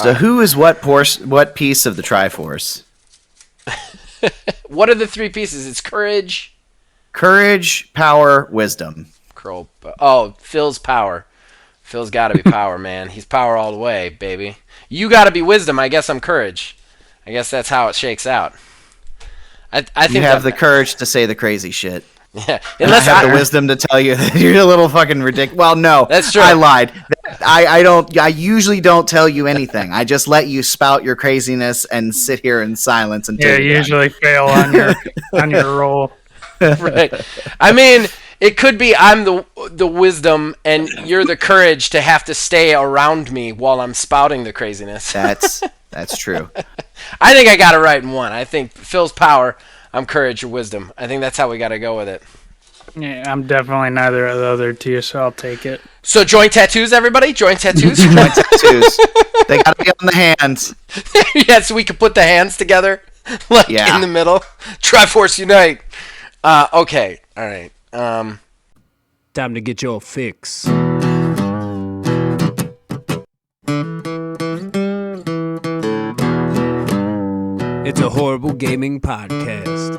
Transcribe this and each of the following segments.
So who is what piece of the Triforce? What are the three pieces? It's courage, power, wisdom. Phil's power. Phil's got to be power, man. He's power all the way, baby. You got to be wisdom. I guess I'm courage. I guess that's how it shakes out. I think you have the courage to say the crazy shit. Yeah, unless I have the wisdom to tell you that you're a little fucking ridiculous. Well, no, that's true. I lied. I don't. I usually don't tell you anything. I just let you spout your craziness and sit here in silence until you usually fail on your roll. Right. I mean, it could be I'm the wisdom and you're the courage to have to stay around me while I'm spouting the craziness. That's true. I think I got it right in one. I think Phil's power, I'm courage or wisdom. I think that's how we got to go with it. Yeah, I'm definitely neither of the other two, so I'll take it. So joint tattoos, everybody? Joint tattoos? Joint tattoos. They got to be on the hands. Yeah, so we can put the hands together, in the middle. Triforce Unite. Okay, all right. Time to get your fix. It's a horrible gaming podcast.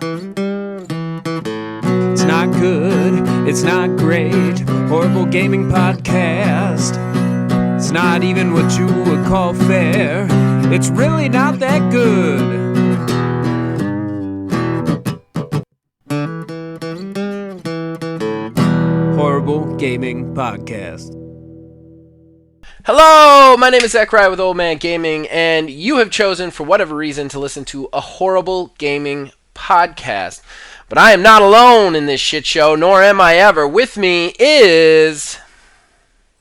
It's not good, it's not great. Horrible gaming podcast. It's not even what you would call fair. It's really not that good. Horrible Gaming Podcast. Hello, my name is Zach Rye with Old Man Gaming, and you have chosen, for whatever reason, to listen to a horrible gaming podcast. But I am not alone in this shit show, nor am I ever. With me is...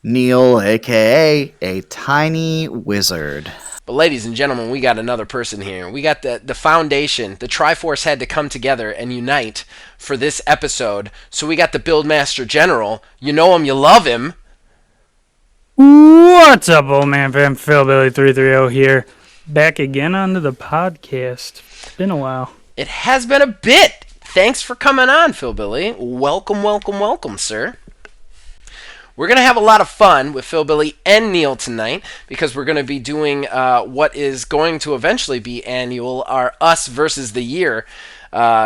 Neil, a.k.a. a tiny wizard. But ladies and gentlemen, we got another person here. We got the foundation. The Triforce had to come together and unite for this episode. So we got the Buildmaster General. You know him, you love him. What's up, old man fam? Philbilly 330 here. Back again onto the podcast. It's been a while. It has been a bit. Thanks for coming on, Philbilly. Welcome, welcome, welcome, sir. We're going to have a lot of fun with Philbilly and Neil tonight because we're going to be doing what is going to eventually be annual, our Us versus the Year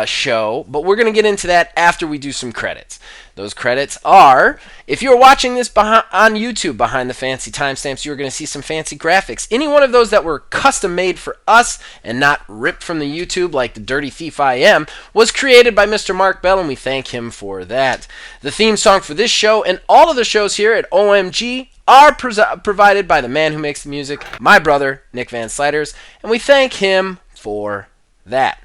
show. But we're going to get into that after we do some credits. Those credits are, if you're watching this on YouTube behind the fancy timestamps, you're going to see some fancy graphics. Any one of those that were custom made for us and not ripped from the YouTube like the dirty thief I am was created by Mr. Mark Bell, and we thank him for that. The theme song for this show and all of the shows here at OMG are provided by the man who makes the music, my brother, Nick Van Sliders, and we thank him for that.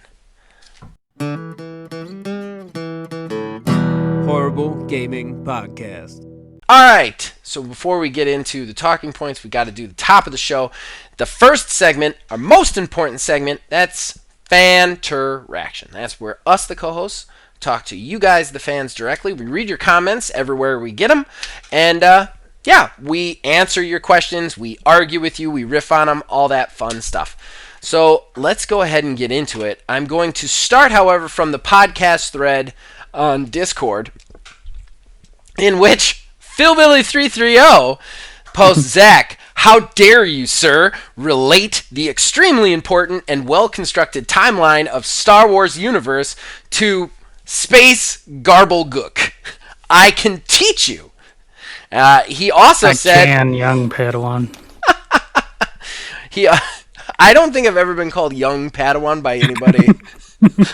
Horrible Gaming Podcast. Alright, so before we get into the talking points, we got to do the top of the show. The first segment, our most important segment, that's Fan-ter-action. That's where us, the co-hosts, talk to you guys, the fans, directly. We read your comments everywhere we get them, and we answer your questions, we argue with you, we riff on them, all that fun stuff. So let's go ahead and get into it. I'm going to start, however, from the podcast thread on Discord, in which Philbilly330 posts, Zach, how dare you, sir, relate the extremely important and well-constructed timeline of Star Wars universe to space garblegook. I can teach you. He also said... I can, young Padawan. I don't think I've ever been called young Padawan by anybody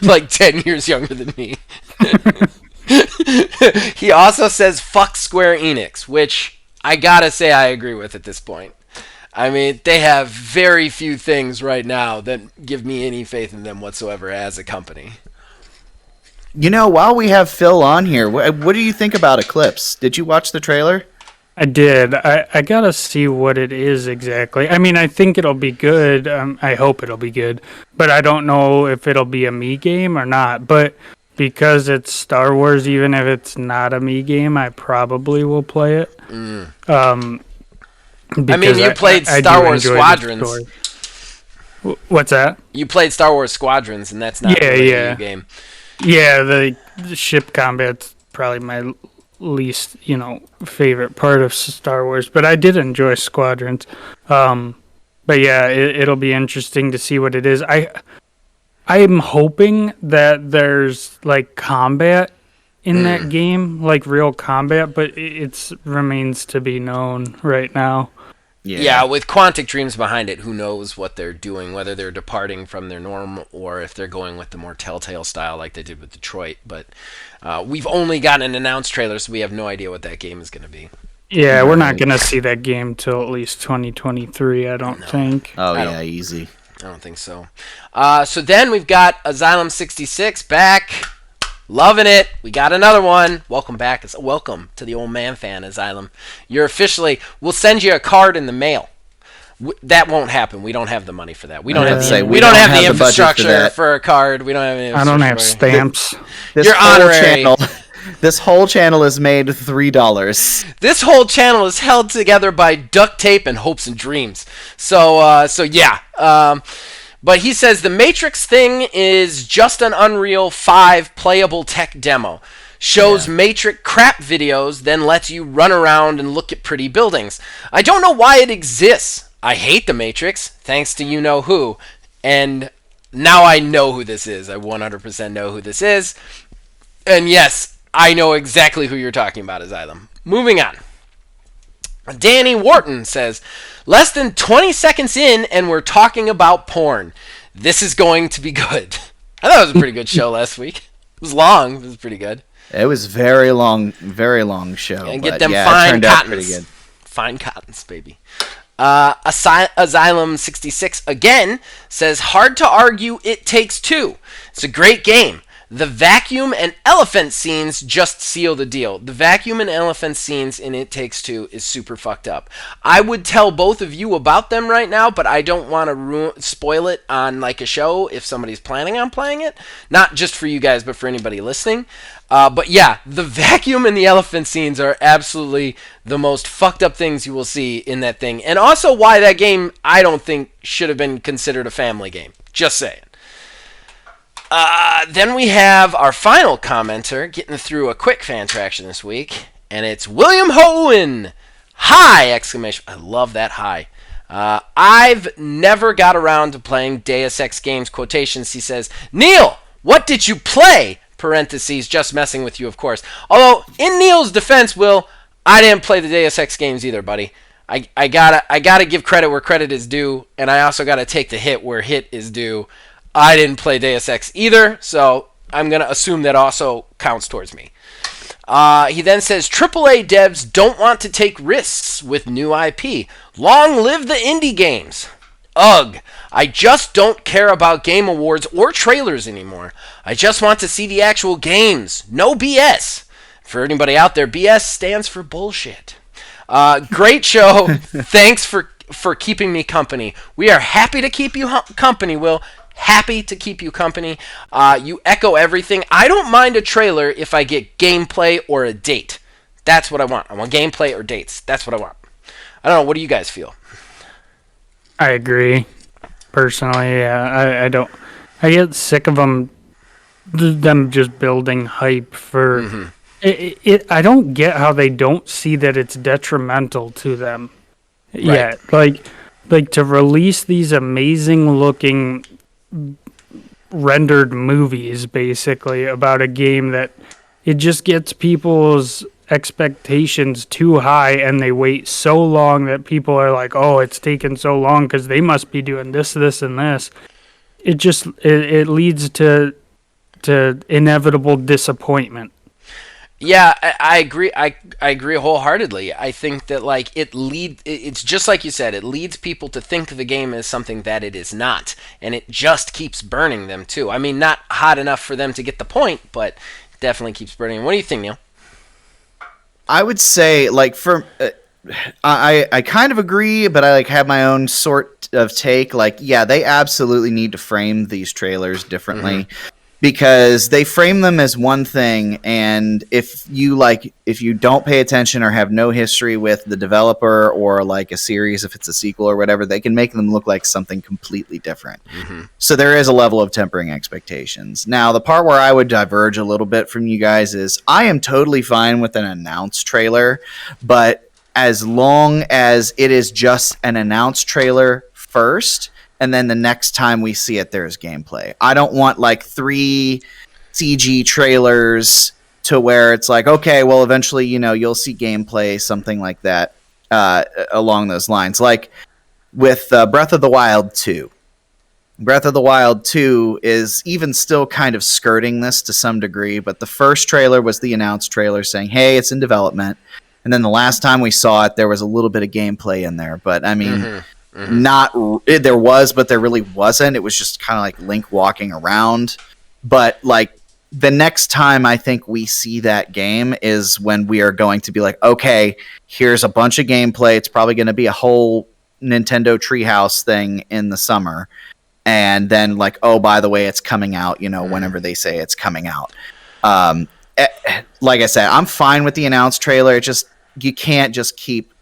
like 10 years younger than me. He also says, fuck Square Enix, which I gotta say I agree with at this point. I mean, they have very few things right now that give me any faith in them whatsoever as a company. You know, while we have Phil on here, what do you think about Eclipse? Did you watch the trailer? I did. I gotta see what it is exactly. I mean, I think it'll be good. I hope it'll be good. But I don't know if it'll be a me game or not. But because it's Star Wars, even if it's not a me game, I probably will play it. I mean, you played Star Wars Squadrons. What's that? You played Star Wars Squadrons, and that's not a game. Yeah, the ship combat's probably my least, favorite part of Star Wars, but I did enjoy Squadrons. But yeah, it'll be interesting to see what it is. I'm hoping that there's like combat in that game, like real combat, but it remains to be known right now. Yeah, with Quantic Dreams behind it, who knows what they're doing, whether they're departing from their norm or if they're going with the more Telltale style like they did with Detroit. But we've only gotten an announced trailer, so we have no idea what that game is going to be. Yeah, we're not going to see that game till at least 2023, I don't think. Oh, yeah, easy. I don't think so. So then we've got Asylum 66 back. Loving it. We got another one. Welcome back. Welcome to the old man fan, Asylum. You're officially... We'll send you a card in the mail. That won't happen. We don't have the money for that. We don't have the infrastructure for a card. We don't have any. I don't have stamps. You're honorary. This whole channel is made $3. This whole channel is held together by duct tape and hopes and dreams. So yeah. But he says the Matrix thing is just an Unreal 5 playable tech demo. Shows Matrix crap videos, then lets you run around and look at pretty buildings. I don't know why it exists. I hate the Matrix, thanks to you-know-who. And now I know who this is. I 100% know who this is. And yes, I know exactly who you're talking about, Asylum. Moving on. Danny Wharton says, less than 20 seconds in and we're talking about porn. This is going to be good. I thought it was a pretty good show last week. It was long. It was pretty good. It was very long show. And get them fine cottons. Fine cottons, baby. Asylum 66 again says, hard to argue It Takes Two. It's a great game. The vacuum and elephant scenes just seal the deal. The vacuum and elephant scenes in It Takes Two is super fucked up. I would tell both of you about them right now, but I don't want to spoil it on like a show if somebody's planning on playing it. Not just for you guys, but for anybody listening. But yeah, the vacuum and the elephant scenes are absolutely the most fucked up things you will see in that thing. And also why that game, I don't think, should have been considered a family game. Just saying. Then we have our final commenter getting through a quick fan traction this week, and it's William Hohen. Hi! Exclamation. I love that hi. I've never got around to playing Deus Ex games, quotations. He says, Neil, what did you play? Parentheses, just messing with you, of course. Although, in Neil's defense, Will, I didn't play the Deus Ex games either, buddy. I gotta give credit where credit is due, and I also gotta take the hit where hit is due. I didn't play Deus Ex either, so I'm going to assume that also counts towards me. He then says, AAA devs don't want to take risks with new IP. Long live the indie games. Ugh, I just don't care about Game Awards or trailers anymore. I just want to see the actual games. No BS. For anybody out there, BS stands for bullshit. Great show. Thanks for keeping me company. We are happy to keep you company, Will. Happy to keep you company. You echo everything. I don't mind a trailer if I get gameplay or a date. That's what I want. I want gameplay or dates. That's what I want. I don't know. What do you guys feel? I agree. Personally, yeah. I don't. I get sick of them just building hype for it. I don't get how they don't see that it's detrimental to them. Right. Yeah, like to release these amazing looking rendered movies basically about a game that it just gets people's expectations too high, and they wait so long that people are like, oh, it's taken so long because they must be doing this and this. It leads to inevitable disappointment. Yeah, I agree. I agree wholeheartedly. I think that like it's just like you said, it leads people to think the game is something that it is not, and it just keeps burning them too. I mean, not hot enough for them to get the point, but definitely keeps burning. What do you think, Neil? I would say like I kind of agree, but I like have my own sort of take. Like, yeah, they absolutely need to frame these trailers differently. Because they frame them as one thing, and if you don't pay attention or have no history with the developer or like a series, if it's a sequel or whatever, they can make them look like something completely different. So there is a level of tempering expectations. Now, the part where I would diverge a little bit from you guys is I am totally fine with an announced trailer, but as long as it is just an announced trailer first, and then the next time we see it, there's gameplay. I don't want like 3 CG trailers to where it's like, okay, well, eventually, you'll see gameplay, something like that, along those lines. Like with Breath of the Wild 2. Breath of the Wild 2 is even still kind of skirting this to some degree, but the first trailer was the announced trailer saying, hey, it's in development. And then the last time we saw it, there was a little bit of gameplay in there. But, I mean, there was, but there really wasn't. It was just kind of like Link walking around. But, like, the next time I think we see that game is when we are going to be like, okay, here's a bunch of gameplay. It's probably going to be a whole Nintendo Treehouse thing in the summer. And then, like, oh, by the way, it's coming out, whenever they say it's coming out. Like I said, I'm fine with the announced trailer. You can't just keep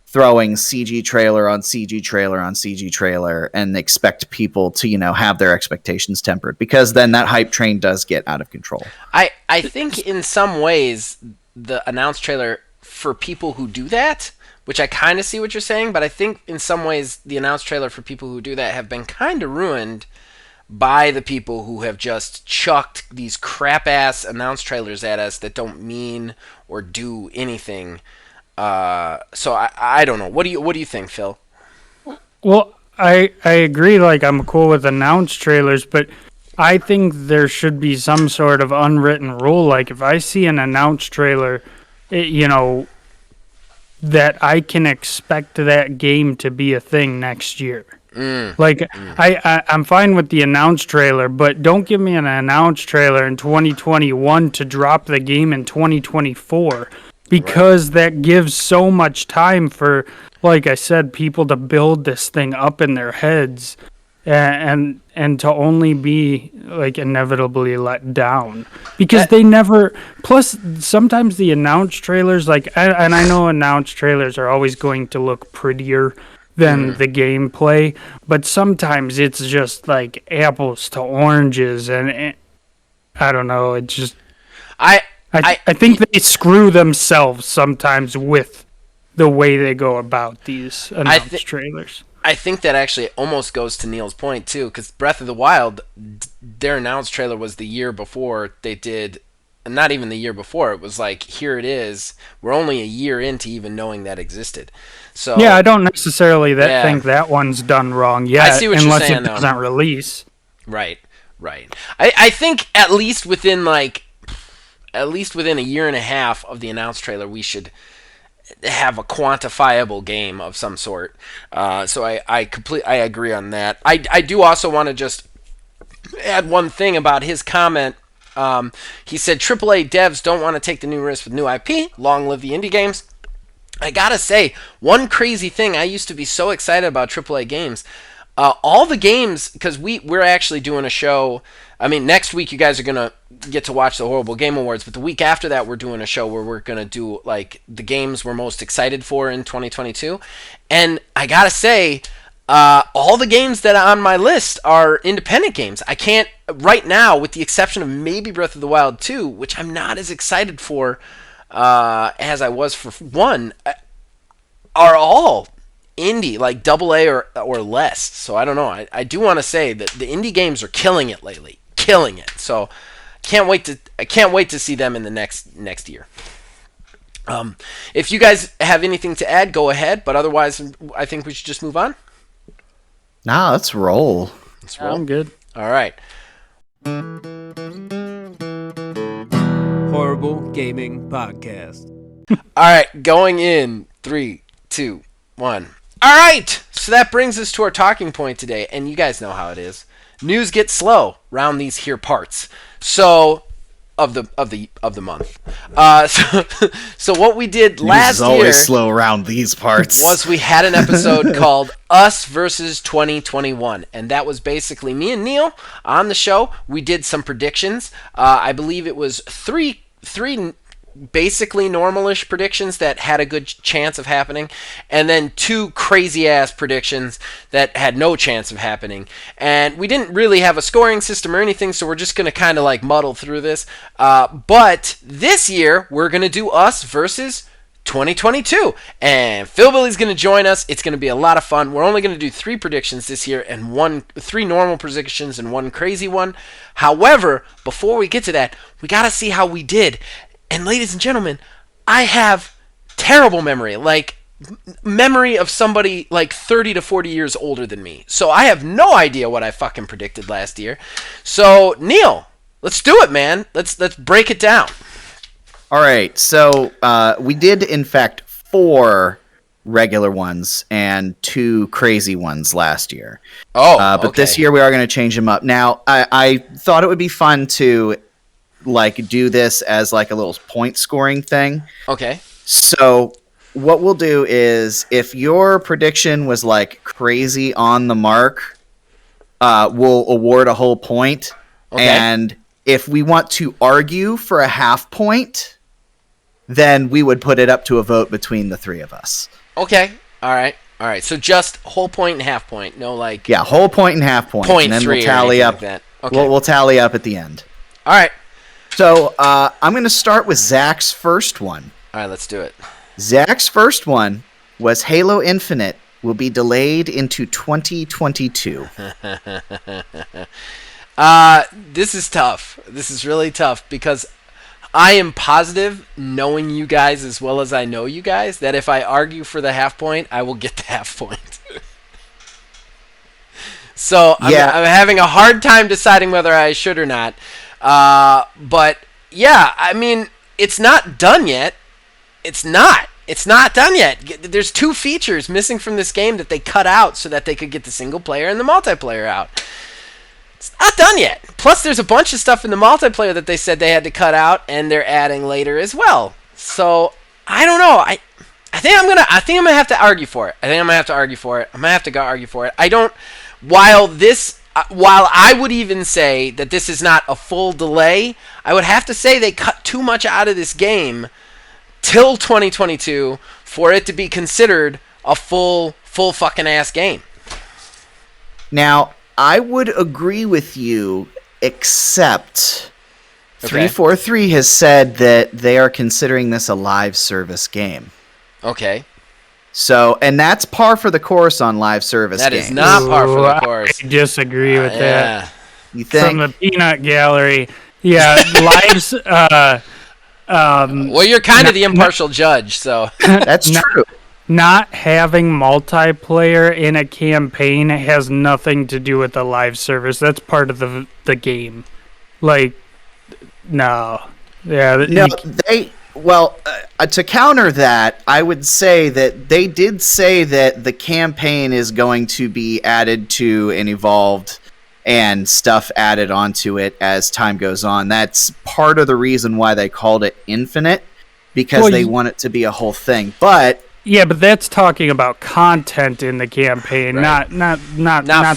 throwing CG trailer on CG trailer on CG trailer and expect people to, have their expectations tempered, because then that hype train does get out of control. I think in some ways the announced trailer, for people who do that, which I kind of see what you're saying, but I think in some ways the announced trailer for people who do that have been kind of ruined by the people who have just chucked these crap-ass announced trailers at us that don't mean or do anything. So I don't know. What do you think, Phil? Well, I agree. Like, I'm cool with announced trailers, but I think there should be some sort of unwritten rule. Like, if I see an announced trailer, that I can expect that game to be a thing next year. I'm fine with the announced trailer, but don't give me an announced trailer in 2021 to drop the game in 2024, because that gives so much time for, like I said, people to build this thing up in their heads and to only be like inevitably let down, because they never. Plus, sometimes the announced trailers, and I know announced trailers are always going to look prettier than the gameplay, but sometimes it's just like apples to oranges, and I don't know. It's just I think they screw themselves sometimes with the way they go about these announced trailers. I think that actually almost goes to Neil's point too, because Breath of the Wild, their announced trailer was the year before they did. Not even the year before. It was like, here it is. We're only a year into even knowing that existed. So yeah, I don't necessarily think that one's done wrong yet. I see what unless you're saying, it doesn't release. Right. I think at least within a year and a half of the announced trailer, we should have a quantifiable game of some sort. So I agree on that. I do also want to just add one thing about his comment. He said AAA devs don't want to take the new risk with new IP. Long live the indie games. I gotta say, one crazy thing, I used to be so excited about AAA games. All the games, because we're actually doing a show. I mean, next week you guys are gonna get to watch the Horrible Game Awards, but the week after that we're doing a show where we're gonna do like the games we're most excited for in 2022. And I gotta say, all the games that are on my list are independent games. I can't right now, with the exception of maybe Breath of the Wild 2, which I'm not as excited for as I was for 1, are all indie, like AA or less. So I don't know. I do want to say that the indie games are killing it lately, killing it. So I can't wait to see them in the next year. If you guys have anything to add, go ahead. But otherwise, I think we should just move on. Nah, let's roll. I'm good. All right. Horrible Gaming Podcast. All right, going in 3, 2, 1. All right, so that brings us to our talking point today, and you guys know how it is. News gets slow round these here parts. So of the month. So what we did last year always slow around these parts. Was we had an episode called Us versus 2021, and that was basically me and Neil on the show. We did some predictions. I believe it was three basically normalish predictions that had a good chance of happening, and then 2 crazy ass predictions that had no chance of happening. And we didn't really have a scoring system or anything, so we're just going to kind of like muddle through this. But this year we're going to do Us versus 2022. And Philbilly's going to join us. It's going to be a lot of fun. We're only going to do 3 predictions this year and 3 normal predictions and 1 crazy one. However, before we get to that, we got to see how we did. And ladies and gentlemen, I have terrible memory. Like, memory of somebody like 30 to 40 years older than me. So I have no idea what I fucking predicted last year. So, Neil, let's do it, man. Let's break it down. All right, so we did, in fact, 4 regular ones and 2 crazy ones last year. But okay. this year we are going to change them up. Now, I thought it would be fun to like do this as like a little point scoring thing. Okay. So what we'll do is, if your prediction was like crazy on the mark, we'll award a whole point. Okay. And if we want to argue for a half point, then we would put it up to a vote between the 3 of us. Okay. All right. So just whole point and half point. No, like... Yeah, whole point and half point. Point and then 3 we'll tally or up. like that. Okay. We'll tally up at the end. All right. So I'm going to start with Zach's first one. All right, let's do it. Zach's first one was Halo Infinite will be delayed into 2022. This is tough. This is really tough because I am positive, knowing you guys as well as I know you guys, that if I argue for the half point, I will get the half point. So I'm having a hard time deciding whether I should or not. But yeah, I mean, it's not done yet. It's not done yet. There's 2 features missing from this game that they cut out so that they could get the single player and the multiplayer out. It's not done yet. Plus, there's a bunch of stuff in the multiplayer that they said they had to cut out, and they're adding later as well. So I don't know. I think I'm gonna have to argue for it. I'm gonna have to go argue for it. I don't. While I would even say that this is not a full delay, I would have to say they cut too much out of this game till 2022 for it to be considered a full fucking ass game. Now, I would agree with you, except Okay. 343 has said that they are considering this a live service game. Okay. So, and that's par for the course on live service That games. is not par for the course. I disagree with that. Yeah. You think? From the peanut gallery. Yeah, lives. Well, you're kind of the impartial judge, so. That's true. Not having multiplayer in a campaign has nothing to do with the live service. That's part of the game. Like, no. Yeah. No, to counter that, I would say that they did say that the campaign is going to be added to and evolved and stuff added onto it as time goes on. That's part of the reason why they called it Infinite, because they want it to be a whole thing. But yeah, but that's talking about content in the campaign, Right. not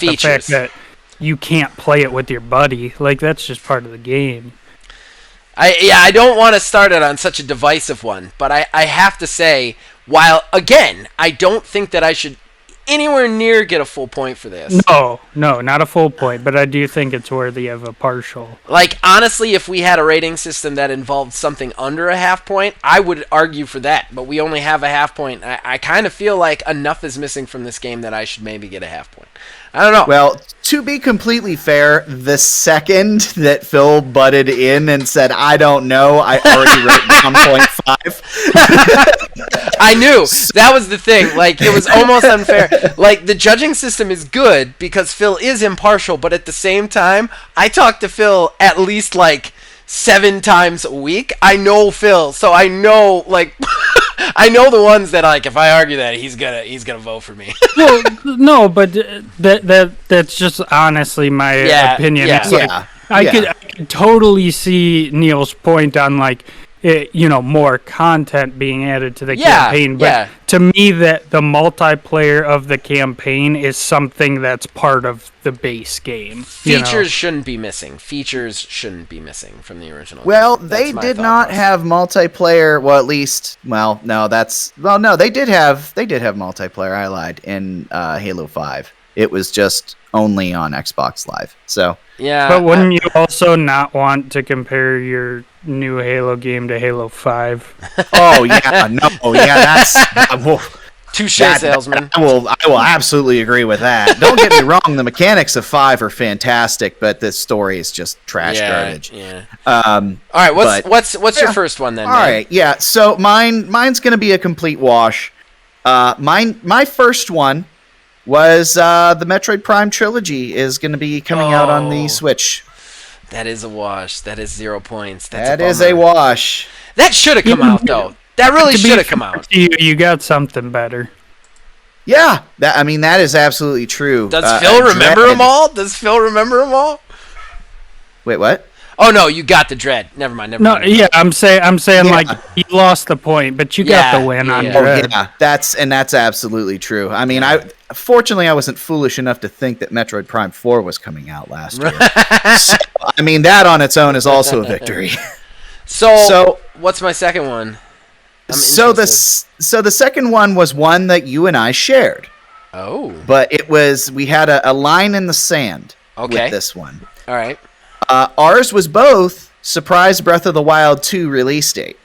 features. the fact that you can't play it with your buddy. Like, that's just part of the game. I don't want to start it on such a divisive one, but I have to say, while, again, I don't think that I should anywhere near get a full point for this. No, not a full point, but I do think it's worthy of a partial. Like, honestly, if we had a rating system that involved something under a half point, I would argue for that, but we only have a half point. I kind of feel like enough is missing from this game that I should maybe get a half point. I don't know. Well, to be completely fair, the second that Phil butted in and said, I don't know, I already wrote 1.5. I knew. That was the thing. Like, it was almost unfair. Like, the judging system is good because Phil is impartial, but at the same time, I talk to Phil at least, like, 7 times a week. I know Phil, so I know, like... I know the ones that, like, if I argue that, he's gonna vote for me. Well, no, but that's just honestly my opinion. Yeah. It's like, I could totally see Neil's point on, like, more content being added to the campaign. But to me, that the multiplayer of the campaign is something that's part of the base game. Features shouldn't be missing. Features shouldn't be missing from the original. Well, game. they did not have multiplayer. Well, at least, no, they did have multiplayer. I lied in Halo 5. it was just only on Xbox Live. So Yeah. But wouldn't you also not want to compare your new Halo game to Halo 5? oh yeah, no, yeah, that's touche, that- salesman. I will absolutely agree with that. Don't get me wrong, the mechanics of 5 are fantastic, but the story is just trash garbage. Yeah. All All right. What's your first one then? All right, yeah. So mine's gonna be a complete wash. My first one was the Metroid Prime trilogy is gonna be coming out on the Switch. That is a wash. That is 0 points. That is a wash. That should have come out though. That really To be should have come out. You got something better. Yeah, that is absolutely true. Does Phil remember them all? Does Phil remember them all? Wait, what? Oh no, you got the Dread. Never mind. No, mind. yeah, I'm saying Yeah. like you lost the point, but you got the win on yeah. Oh Dread. yeah, that's absolutely true. I mean, fortunately I wasn't foolish enough to think that Metroid Prime 4 was coming out last year. So, I mean, that on its own is also a victory. So what's my second one? So the second one was one that you and I shared, Oh. but we had a line in the sand with this one. All right. Ours was both surprise Breath of the Wild 2 release date.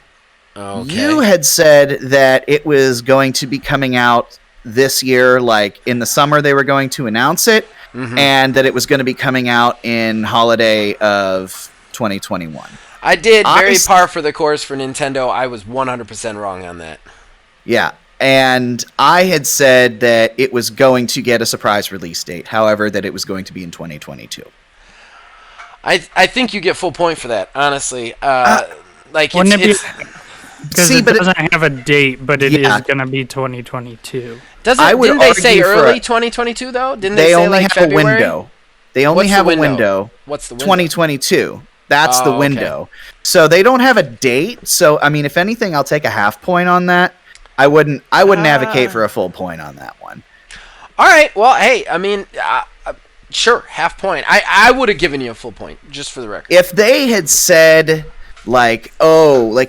Okay. You had said that it was going to be coming out this year, like in the summer they were going to announce it, and that it was going to be coming out in holiday of 2021. I did very par for the course for Nintendo. I was 100% wrong on that. Yeah, and I had said that it was going to get a surprise release date, however, that it was going to be in 2022. I think you get full point for that, honestly. Like Wouldn't it be it's because it doesn't have a date, but it is going to be 2022. didn't they say early 2022 though? Didn't they say only like have February? a window. They only What's have the a window. What's the window? 2022. That's the Oh, okay. window. So they don't have a date. So I mean, if anything, I'll take a half point on that. I wouldn't advocate for a full point on that one. All right. Well, hey, I mean, sure, half point. I would have given you a full point, just for the record. If they had said like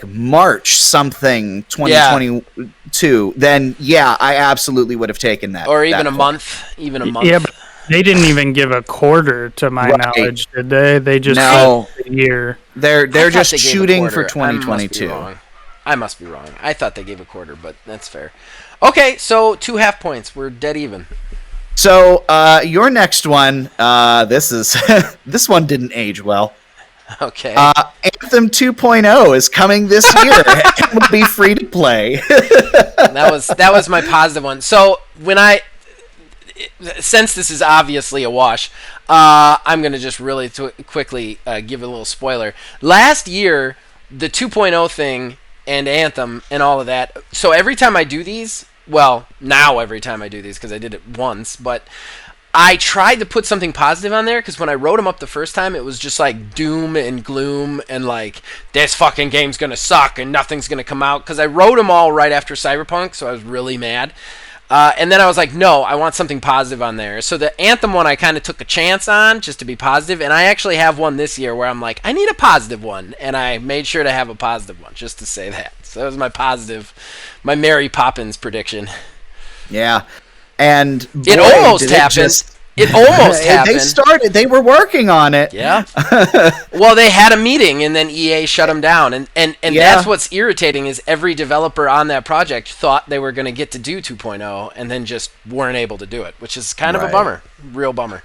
March something 2022, then yeah, I absolutely would have taken that. Or even that a point. month. Even a month. Yeah, but they didn't even give a quarter, to my knowledge, did they? They just No. said a year. They're I thought just they gave a shooting for quarter. 2022. I must be wrong. I thought they gave a quarter, but that's fair. Okay, so 2 half points. We're dead even. So your next one, this one didn't age well. Okay. Anthem 2.0 is coming this year. It will be free to play. that was my positive one. So since this is obviously a wash, I'm gonna just really quickly give a little spoiler. Last year, the 2.0 thing and Anthem and all of that. So every time I do these, well, now every time I do these because I did it once, but I tried to put something positive on there because when I wrote them up the first time, it was just like doom and gloom and like this fucking game's gonna suck and nothing's gonna come out because I wrote them all right after Cyberpunk, so I was really mad. And then I was like, no, I want something positive on there. So the Anthem one I kind of took a chance on just to be positive, and I actually have one this year where I'm like, I need a positive one, and I made sure to have a positive one just to say that. So that was my positive, my Mary Poppins prediction. Yeah, and boy, It almost did happened. It almost happened. They were working on it. Yeah. Well, they had a meeting and then EA shut them down, and that's what's irritating is every developer on that project thought they were going to get to do 2.0 and then just weren't able to do it, which is kind of a bummer, real bummer.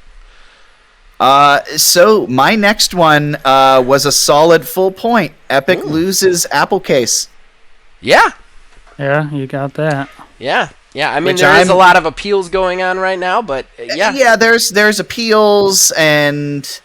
So my next one was a solid full point. Epic loses Apple Case. Yeah. Yeah, you got that. Yeah. Yeah, I mean, Which there is a lot of appeals going on right now, but yeah. Yeah, there's appeals, and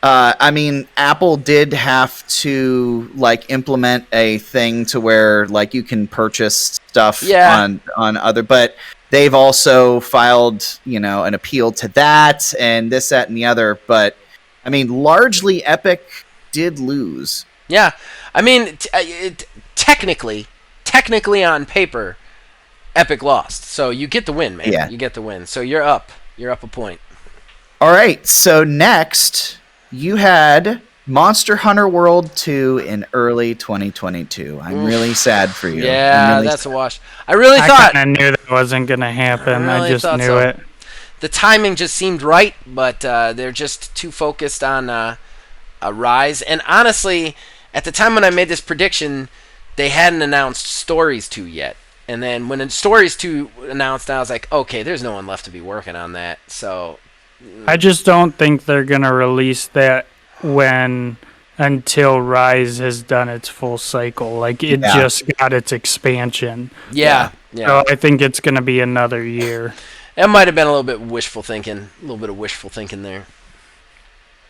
I mean, Apple did have to like implement a thing to where like you can purchase stuff on other, but they've also filed, an appeal to that and this, that, and the other. But I mean, largely Epic did lose. Yeah, I mean, technically on paper, Epic lost. So you get the win, man. Yeah. You get the win. So you're up. You're up a point. All right. So next, you had Monster Hunter World 2 in early 2022. I'm really sad for you. Yeah, really that's a wash. I really thought. I kind of knew that wasn't going to happen. I really just thought knew so. it. the timing just seemed right, but they're just too focused on a Rise. And honestly, at the time when I made this prediction, they hadn't announced Stories 2 yet. And then when Stories 2 announced, I was like, okay, there's no one left to be working on that. So I just don't think they're gonna release that until Rise has done its full cycle. Like it just got its expansion. yeah. So I think it's gonna be another year. It might have been a little bit wishful thinking. A little bit of wishful thinking there.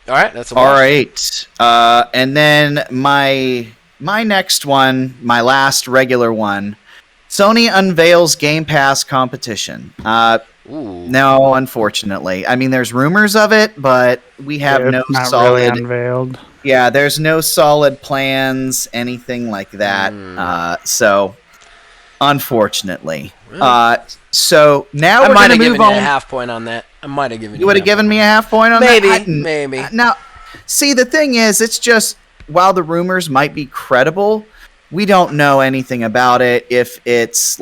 All right, that's a watch. All right. And then my next one, my last regular one, Sony unveils Game Pass competition. No, unfortunately. I mean, there's rumors of it, but we have no it's not solid. really unveiled. Yeah, there's no solid plans, anything like that. So, unfortunately. So now I we're might going have to given move you a on. half point on that. I might have given You would have given me a half point on that? Maybe. Now, see, the thing is, it's just, while the rumors might be credible, we don't know anything about it. If it's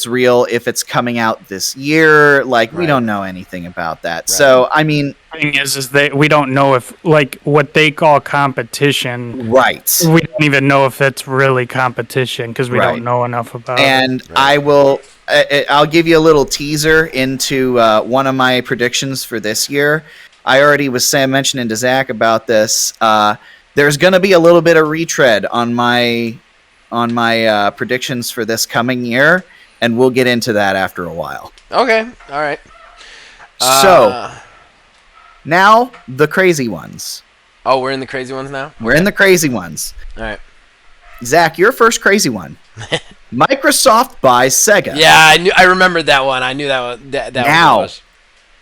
real, if it's coming out this year, we don't know anything about that. Right. So, I mean, the thing is we don't know if what they call competition. Right. We don't even know if that's really competition because we don't know enough about it. And I'll give you a little teaser into one of my predictions for this year. I already was mentioning to Zach about this. There's going to be a little bit of retread on my predictions for this coming year, and we'll get into that after a while. Okay, all right. So now the crazy ones. Oh, we're in the crazy ones now? We're in the crazy ones. All right. Zach, your first crazy one. Microsoft buys Sega. Yeah, I remembered that one. I knew that one. That now, was.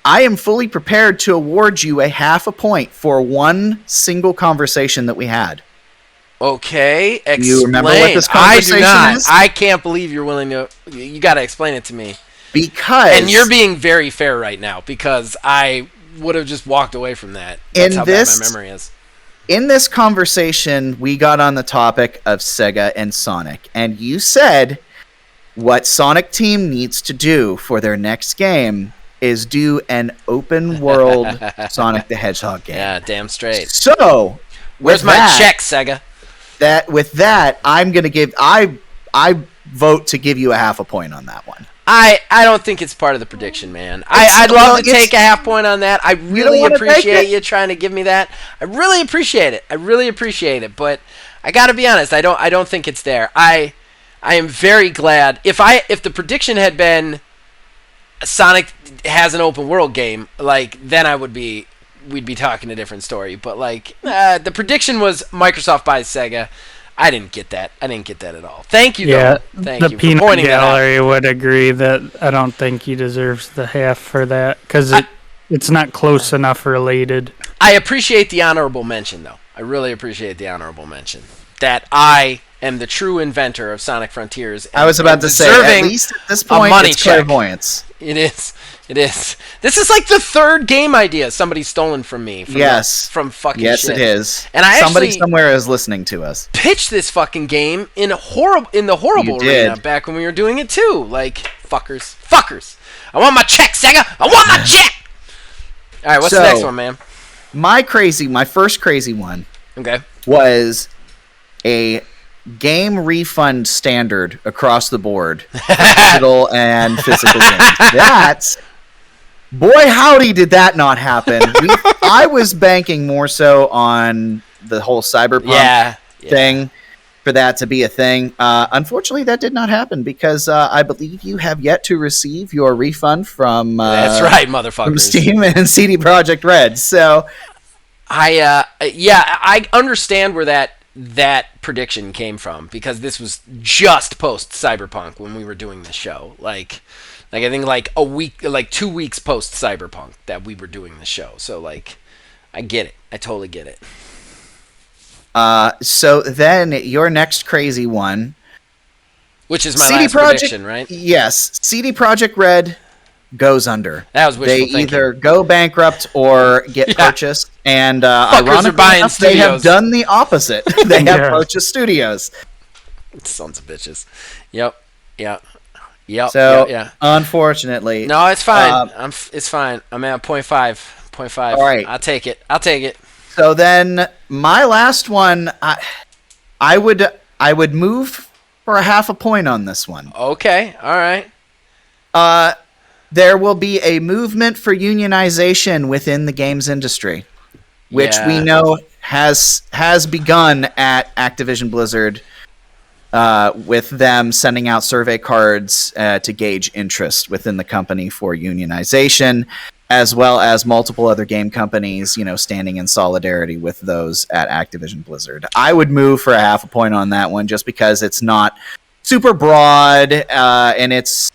I am fully prepared to award you a half a point for one single conversation that we had. Okay, explain. You remember what this conversation is? I can't believe you're willing to. You got to explain it to me. And you're being very fair right now because I would have just walked away from that. That's how bad my memory is. In this conversation, we got on the topic of Sega and Sonic, and you said what Sonic Team needs to do for their next game is do an open world Sonic the Hedgehog game. Yeah, damn straight. So, where's my check, Sega? With that, I'm gonna give. I vote to give you a half a point on that one. I don't think it's part of the prediction, man. I'd love to take a half point on that. I really appreciate you trying to give me that. I really appreciate it. But I got to be honest. I don't think it's there. I am very glad if the prediction had been Sonic has an open world game, then we'd be talking a different story. But the prediction was Microsoft buys Sega. I didn't get that. At all. Thank you, though. Thank you for pointing that out. The Peanut Gallery would agree that I don't think he deserves the half for that because it's not close enough related. I appreciate the honorable mention, though. I really appreciate the honorable mention that I am the true inventor of Sonic Frontiers. I was about to say, at least at this point, it's clairvoyance. It is. This is like the third game idea somebody's stolen from me. From fucking shit. Yes, it is. And somebody somewhere is listening to us. Pitched this fucking game in the horrible arena back when we were doing it too. Fuckers. I want my check, Sega. I want my check. All right, what's the next one, man? My first crazy one. Okay. Was a game refund standard across the board, digital and physical games. Boy, howdy, did that not happen. I was banking more so on the whole Cyberpunk thing for that to be a thing. Unfortunately, that did not happen because I believe you have yet to receive your refund from that's right, motherfuckers, from Steam and CD Projekt Red. So I understand where that prediction came from because this was just post Cyberpunk when we were doing the show. I think a week, 2 weeks post Cyberpunk that we were doing the show. So I get it. I totally get it. So then your next crazy one, which is my last prediction, right? Yes, CD Projekt Red goes under. That was wishful thinking. They either go bankrupt or get purchased, and ironically enough, they have done the opposite. They have purchased studios. Sons of bitches. Yep. Yeah. Yep. So, yeah. unfortunately, No, it's fine. um, It's fine. I'm at 0.5. 0.5. All right. I'll take it. I'll take it. so then my last one, I would move for a half a point on this one. Okay. All right. There will be a movement for unionization within the games industry, which we Yeah. know has begun at Activision Blizzard, with them sending out survey cards to gauge interest within the company for unionization, as well as multiple other game companies, standing in solidarity with those at Activision Blizzard. I would move for a half a point on that one, just because it's not super broad, and it's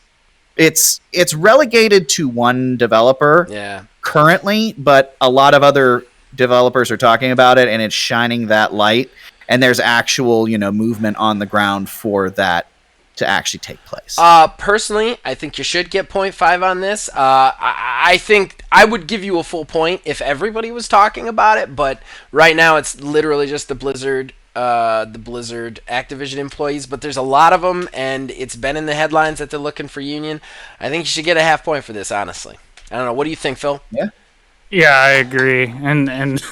relegated to one developer Yeah. currently, but a lot of other developers are talking about it, and it's shining that light. And there's actual, movement on the ground for that to actually take place. Personally, I think you should get 0.5 on this. I think I would give you a full point if everybody was talking about it, but right now it's literally just the Blizzard Activision employees, but there's a lot of them, and it's been in the headlines that they're looking for union. I think you should get a half point for this, honestly. I don't know. What do you think, Phil? Yeah. Yeah, I agree. And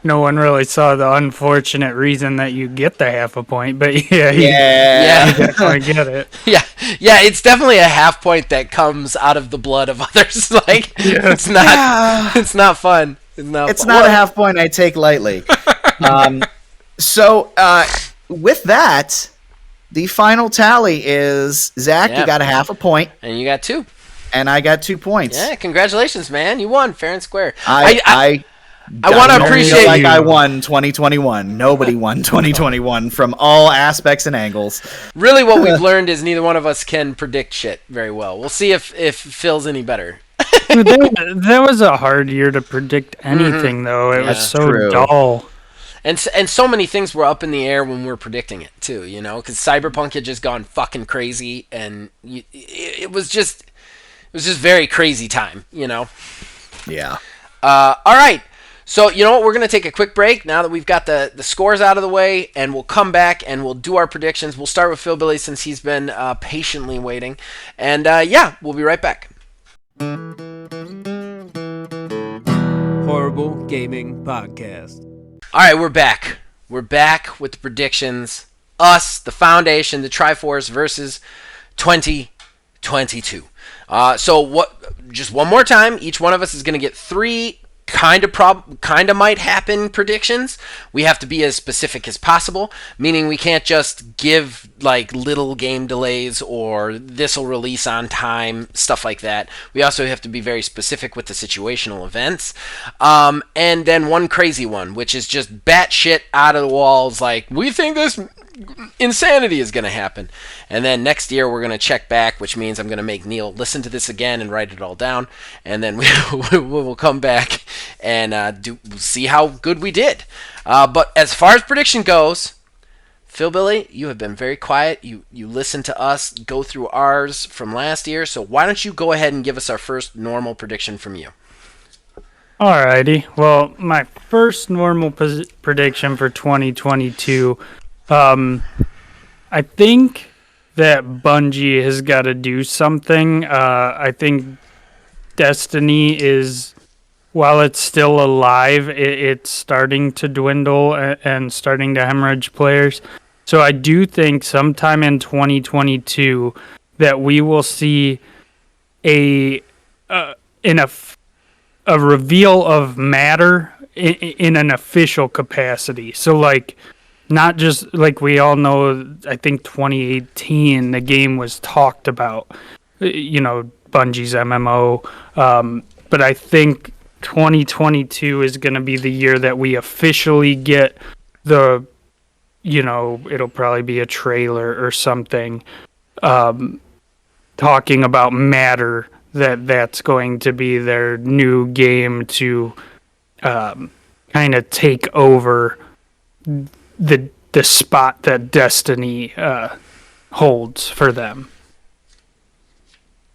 no one really saw the unfortunate reason that you get the half a point, but yeah, Yeah. you definitely get it. Yeah, it's definitely a half point that comes out of the blood of others. Like, it's not, it's not fun. It's not a half point I take lightly. So, with that, the final tally is Zach, Yeah. you got a half a point, And you got 2. and I got 2 points. Yeah, congratulations, man. You won fair and square. I wanna don't appreciate feel like you. I won 2021. Nobody won 2021 from all aspects and angles. Really, what we've learned is neither one of us can predict shit very well. We'll see if Phil's any better. That was a hard year to predict anything, though. It was so true. dull. And so many things were up in the air when we were predicting it too, because Cyberpunk had just gone fucking crazy, and it was just very crazy time, Yeah. All right. So, you know what? We're going to take a quick break now that we've got the scores out of the way, and we'll come back and we'll do our predictions. We'll start with Philbilly since he's been patiently waiting. And, we'll be right back. Horrible Gaming Podcast. All right, we're back. We're back with the predictions. Us, the Foundation, the Triforce versus 2022. Just one more time, each one of us is going to get 3 kind of might happen predictions. We have to be as specific as possible, meaning we can't just give like little game delays or this will release on time, stuff like that. We also have to be very specific with the situational events. And then one crazy one, which is just batshit out of the walls, like we think this insanity is going to happen. And then next year we're going to check back, which means I'm going to make Neil listen to this again and write it all down, and then we will come back and see how good we did. But as far as prediction goes, Philbilly, you have been very quiet. You listened to us go through ours from last year, so why don't you go ahead and give us our first normal prediction from you? Alrighty. Well, my first normal prediction for 2022, I think that Bungie has got to do something. I think Destiny is, while it's still alive, it's starting to dwindle and starting to hemorrhage players. So I do think sometime in 2022 that we will see a reveal of matter in an official capacity. So like, not just like we all know, I think 2018 the game was talked about, Bungie's MMO, but I think 2022 is going to be the year that we officially get it'll probably be a trailer or something talking about matter, that's going to be their new game to kind of take over the spot that Destiny holds for them.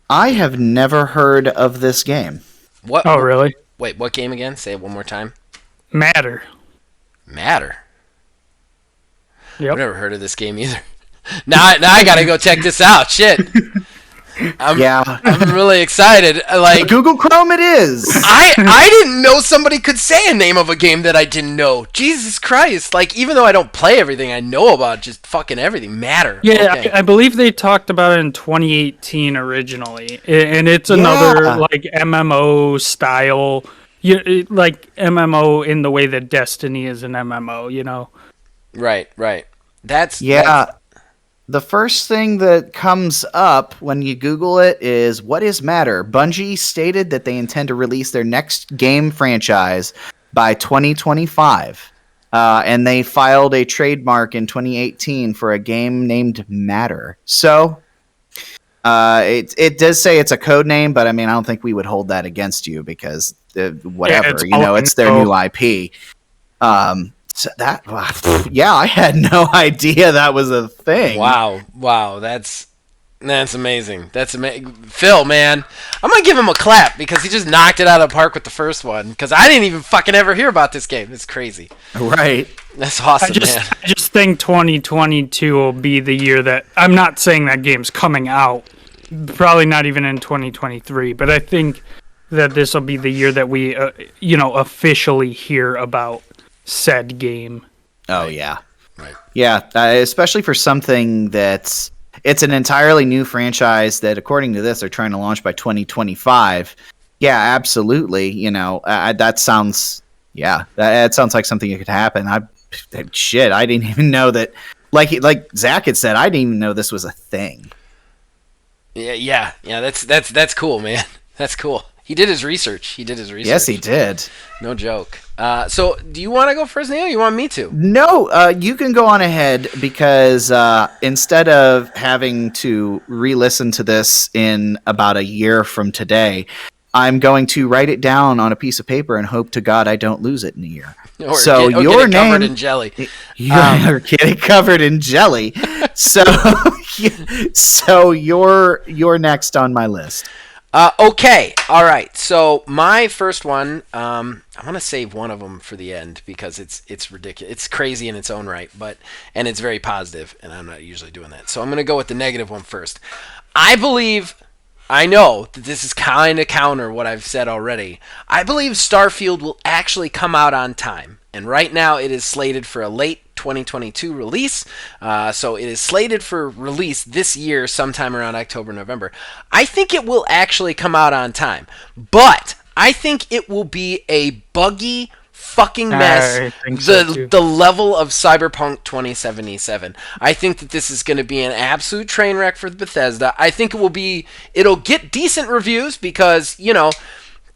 I have never heard of this game. What? Oh, really? Wait, what game again? Say it one more time. Matter. Matter? Yep. I've never heard of this game either. Now I gotta go check this out. Shit. I'm really excited. Like Google Chrome it is. I didn't know somebody could say a name of a game that I didn't know. Jesus Christ. Like, even though I don't play everything, I know about just fucking everything. Matter. Yeah, Okay. I believe they talked about it in 2018 originally, and it's another like MMO style, like MMO in the way that Destiny is an MMO, you know? Right. That's The first thing that comes up when you Google it is, what is Matter? Bungie stated that they intend to release their next game franchise by 2025. And they filed a trademark in 2018 for a game named Matter. So it does say it's a code name, but I mean, I don't think we would hold that against you because whatever, it's their new IP. So I had no idea that was a thing. Wow, that's amazing. That's amazing. Phil, man, I'm gonna give him a clap because he just knocked it out of the park with the first one. Because I didn't even fucking ever hear about this game. It's crazy. Right. That's awesome, man. I just think 2022 will be the year that I'm not saying that game's coming out. Probably not even in 2023, but I think that this will be the year that we, officially hear about said game. Oh yeah, right. Yeah, especially for something it's an entirely new franchise that, according to this, they're trying to launch by 2025. Yeah, absolutely. That sounds that sounds like something that could happen. I didn't even know that. Like Zach had said, I didn't even know this was a thing. Yeah. That's cool, man. That's cool. He did his research. Yes, he did. No joke. So, do you want to go first, Neil? Or you want me to? No, you can go on ahead because instead of having to re-listen to this in about a year from today, I'm going to write it down on a piece of paper and hope to God I don't lose it in a year. Your name covered in jelly. You're getting covered in jelly. So you're next on my list. Okay, all right. So my first one, I'm gonna save one of them for the end because it's ridiculous. It's crazy in its own right, and it's very positive, and I'm not usually doing that. So I'm gonna go with the negative one first. I know that this is kind of counter what I've said already. I believe Starfield will actually come out on time, and right now it is slated for a late 2022 release. So it is slated for release this year, sometime around October, November. I think it will actually come out on time, but I think it will be a buggy fucking mess. The level of Cyberpunk 2077. I think that this is going to be an absolute train wreck for Bethesda. I think it'll get decent reviews because,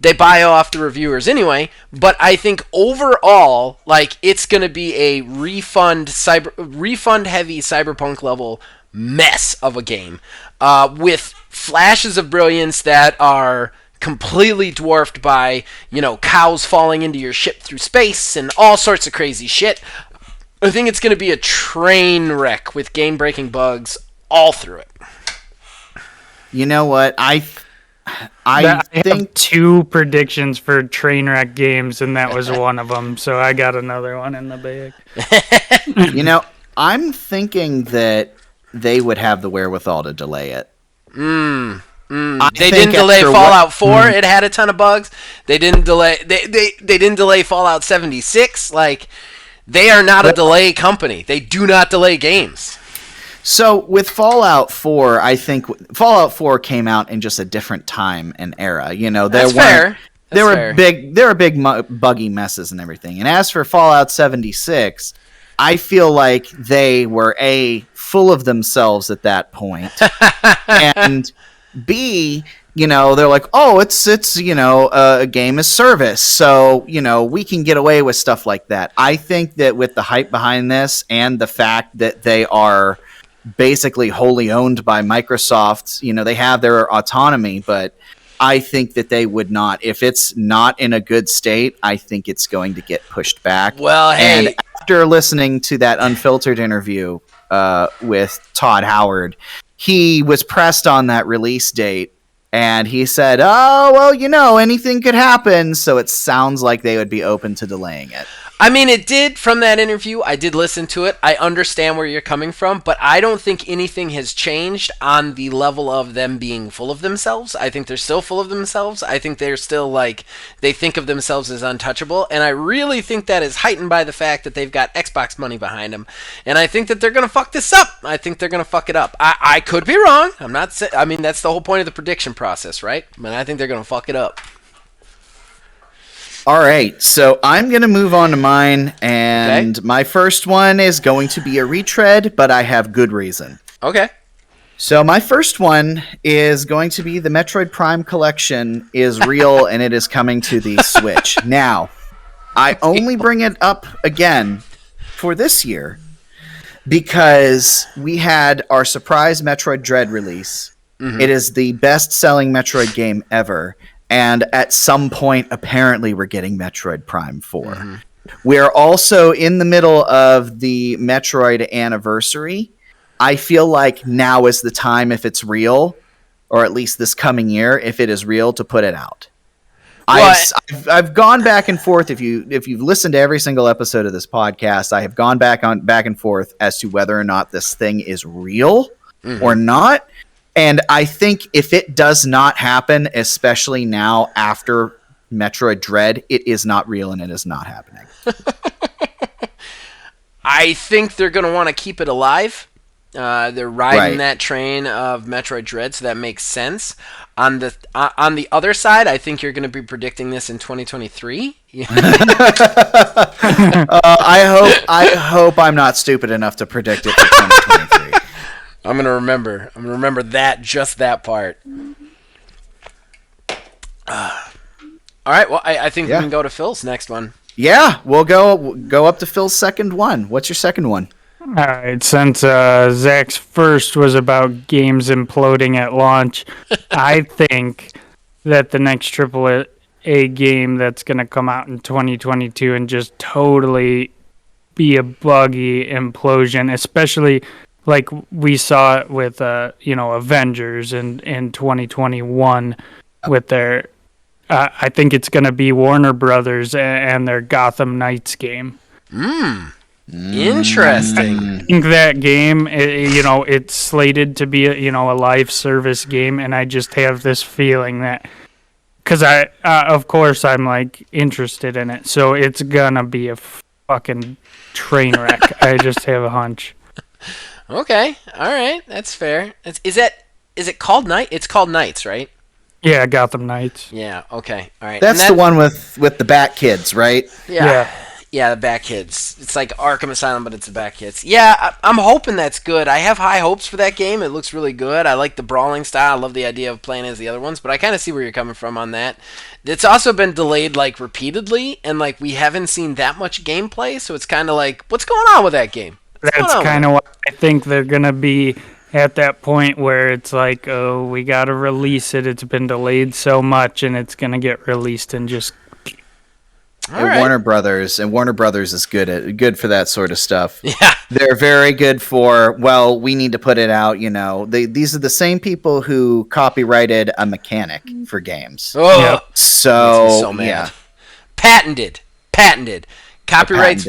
they buy off the reviewers anyway, but I think overall, it's going to be a refund heavy Cyberpunk level mess of a game, with flashes of brilliance that are completely dwarfed by, cows falling into your ship through space and all sorts of crazy shit. I think it's going to be a train wreck with game-breaking bugs all through it. You know what? I think have 2 predictions for Trainwreck games, and that was one of them. So I got another one in the bag. I'm thinking that they would have the wherewithal to delay it. They didn't delay Fallout 4. It had a ton of bugs. They didn't delay. They didn't delay Fallout 76. They are not a delay company. They do not delay games. So with Fallout 4, I think Fallout 4 came out in just a different time and era. That's fair. There were big buggy messes and everything. And as for Fallout 76, I feel like they were full of themselves at that point, and B, they're like, oh, it's a game as service, so we can get away with stuff like that. I think that with the hype behind this and the fact that they are basically wholly owned by Microsoft, they have their autonomy, but I think that they would not. If it's not in a good state, I think it's going to get pushed back. Well, hey. And after listening to that Unfiltered interview with Todd Howard, he was pressed on that release date, and he said, oh, well, anything could happen, so it sounds like they would be open to delaying it. I mean, it did from that interview. I did listen to it. I understand where you're coming from, but I don't think anything has changed on the level of them being full of themselves. I think they're still full of themselves. I think they're still like, they think of themselves as untouchable, and I really think that is heightened by the fact that they've got Xbox money behind them, and I think that they're going to fuck this up. I think they're going to fuck it up. I could be wrong. I'm not I mean, that's the whole point of the prediction process, right? But I think they're going to fuck it up. All right, so I'm going to move on to mine, and my first one is going to be a retread, but I have good reason. Okay. So my first one is going to be the Metroid Prime Collection is real, and it is coming to the Switch. Now, I only bring it up again for this year because we had our surprise Metroid Dread release. Mm-hmm. It is the best-selling Metroid game ever. And at some point, apparently, we're getting Metroid Prime 4. Mm-hmm. We're also in the middle of the Metroid anniversary. I feel like now is the time, if it's real, or at least this coming year, if it is real, to put it out. I've gone back and forth. If you've listened to every single episode of this podcast, I have gone back and forth as to whether or not this thing is real or not. And I think if it does not happen, especially now after Metroid Dread, it is not real and it is not happening. I think they're going to want to keep it alive. They're riding that train of Metroid Dread, so that makes sense. On the other side, I think you're going to be predicting this in 2023. I hope I'm not stupid enough to predict it for 2023. I'm gonna remember that, just that part. All right. Well, I think we can go to Phil's next one. Yeah, we'll go up to Phil's second one. What's your second one? All right. Since Zach's first was about games imploding at launch, I think that the next AAA game that's gonna come out in 2022 and just totally be a buggy implosion, especially like we saw it with Avengers in 2021 with their I think it's going to be Warner Brothers and their Gotham Knights game. Interesting. I think that game, it's slated to be a live service game, and I just have this feeling that because of course I'm like interested in it, so it's gonna be a fucking train wreck. I just have a hunch. Okay, all right, that's fair. Is it called Night? It's called Knights, right? Yeah, Gotham Knights. Yeah. Okay. All right. That's the one with the Bat Kids, right? Yeah. Yeah, the Bat Kids. It's like Arkham Asylum, but it's the Bat Kids. Yeah, I'm hoping that's good. I have high hopes for that game. It looks really good. I like the brawling style. I love the idea of playing as the other ones, but I kind of see where you're coming from on that. It's also been delayed like repeatedly, and like we haven't seen that much gameplay, so it's kind of like, what's going on with that game? That's kind of what I think they're going to be at that point where it's like, oh, we got to release it. It's been delayed so much, and it's going to get released and just... Right. Warner Brothers is good for that sort of stuff. Yeah. They're very good for, well, we need to put it out, these are the same people who copyrighted a mechanic for games. Oh. Yep. So mad. Yeah. Patented. Copyright's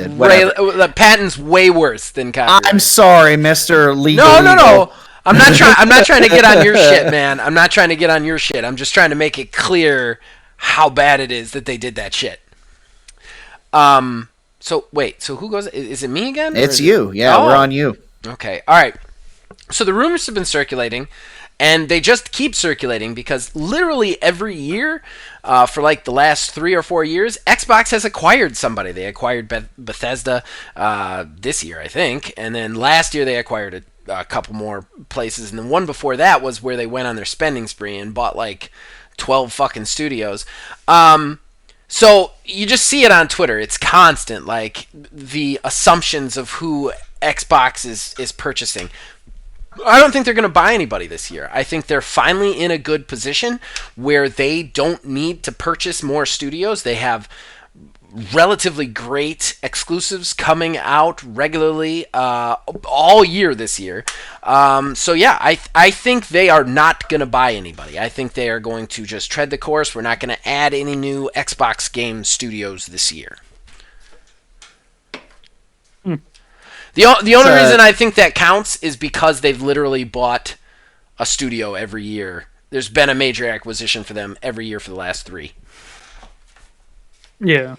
patent's way worse than copyright. I'm sorry, Mr. Legal. No. I'm not trying to get on your shit, man. I'm not trying to get on your shit. I'm just trying to make it clear how bad it is that they did that shit. So who goes? Is it me again? It's you. Yeah, we're on you. Okay. All right. So the rumors have been circulating, and they just keep circulating because literally every year, for like the last 3 or 4 years, Xbox has acquired somebody. They acquired Bethesda this year, I think, and then last year they acquired a couple more places, and the one before that was where they went on their spending spree and bought like 12 fucking studios. So you just see it on Twitter. It's constant, like the assumptions of who Xbox is purchasing. I don't think they're going to buy anybody this year. I think they're finally in a good position where they don't need to purchase more studios. They have relatively great exclusives coming out regularly all year this year. So yeah, I think they are not going to buy anybody. I think they are going to just tread the course. We're not going to add any new Xbox game studios this year. The only reason I think that counts is because they've literally bought a studio every year. There's been a major acquisition for them every year for the last 3. Yeah.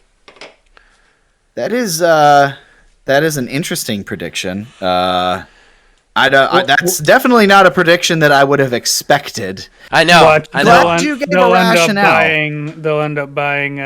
That is an interesting prediction. That's definitely not a prediction that I would have expected. I know. But I know. they'll end up buying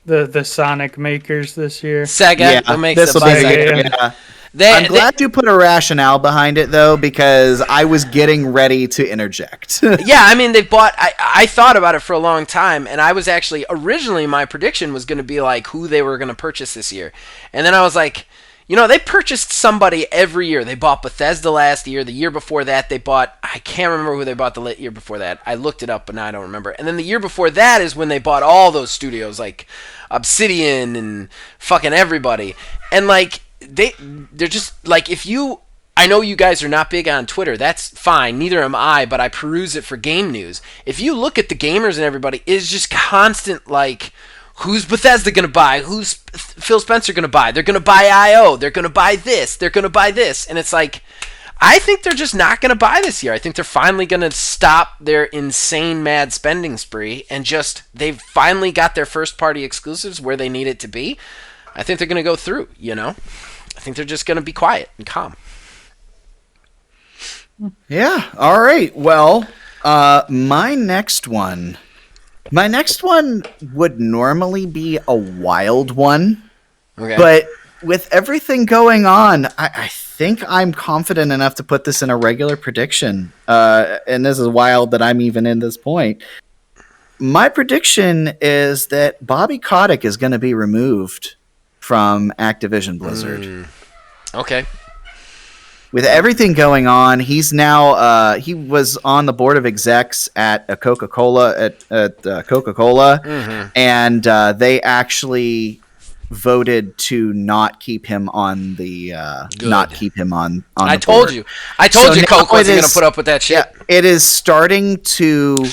the Sonic makers this year. Sega. They'll make this will be Sega. Sega. I'm glad you put a rationale behind it, though, because I was getting ready to interject. Yeah, I mean, they bought... I thought about it for a long time, and I was actually... Originally, my prediction was going to be, like, who they were going to purchase this year. And then I was like, they purchased somebody every year. They bought Bethesda last year. The year before that, they bought... I can't remember who they bought the year before that. I looked it up, but now I don't remember. And then the year before that is when they bought all those studios, like Obsidian and fucking everybody. And, like... They're just like, if you, I know you guys are not big on Twitter, that's fine, neither am I, but I peruse it for game news. If you look at the gamers and everybody, it's just constant, like, who's Bethesda gonna buy, who's Phil Spencer gonna buy, they're gonna buy IO, they're gonna buy this, they're gonna buy this, and it's like, I think they're just not gonna buy this year. I think they're finally gonna stop their insane mad spending spree, and just, they've finally got their first party exclusives where they need it to be. I think they're gonna go through, I think they're just going to be quiet and calm. Yeah. All right. Well, my next one would normally be a wild one. Okay. But with everything going on, I think I'm confident enough to put this in a regular prediction. And this is wild that I'm even in this point. My prediction is that Bobby Kotick is going to be removed from Activision Blizzard. Okay. With everything going on, he's now he was on the board of execs at a Coca-Cola and they actually voted to not keep him on the I told you Coke wasn't going to put up with that shit. Yeah, it is starting to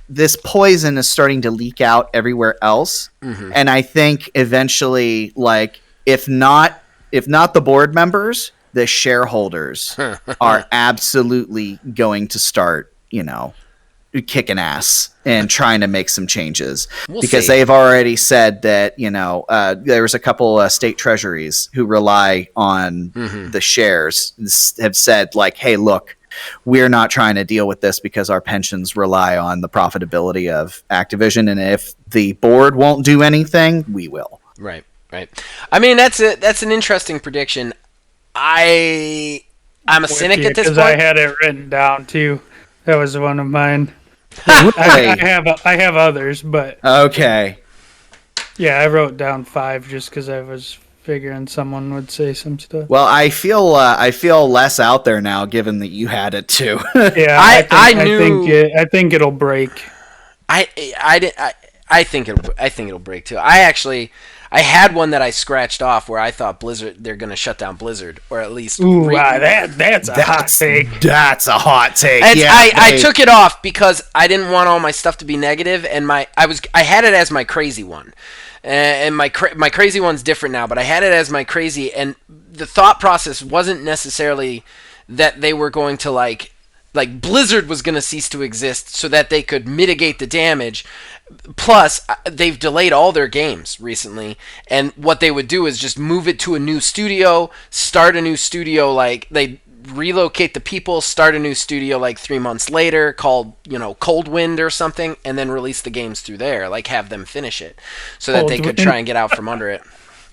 this poison is starting to leak out everywhere else. And I think eventually, like, if not the board members, the shareholders are absolutely going to start, kicking ass and trying to make some changes. Because they've already said that, there's a couple state treasuries who rely on the shares have said, like, hey, look, we're not trying to deal with this because our pensions rely on the profitability of Activision. And if the board won't do anything, we will. Right. I mean, that's an interesting prediction. I'm a cynic at this point. Because I had it written down too. That was one of mine. I have others, but okay. Yeah, I wrote down 5 just because I was figuring someone would say some stuff. Well, I feel less out there now, given that you had it too. Yeah, I think it'll break. I think it'll break too. I had one that I scratched off where I thought they're going to shut down Blizzard, or at least. That's a hot take. That's a hot take. I took it off because I didn't want all my stuff to be negative, and I had it as my crazy one. And my crazy one's different now, but I had it as my crazy, and the thought process wasn't necessarily that they were going to like Blizzard was going to cease to exist so that they could mitigate the damage. Plus, they've delayed all their games recently, and what they would do is just move it to a new studio, start a new studio, like they relocate the people, start a new studio like 3 months later called, Cold Wind or something, and then release the games through there, like have them finish it so that they could try and get out from under it.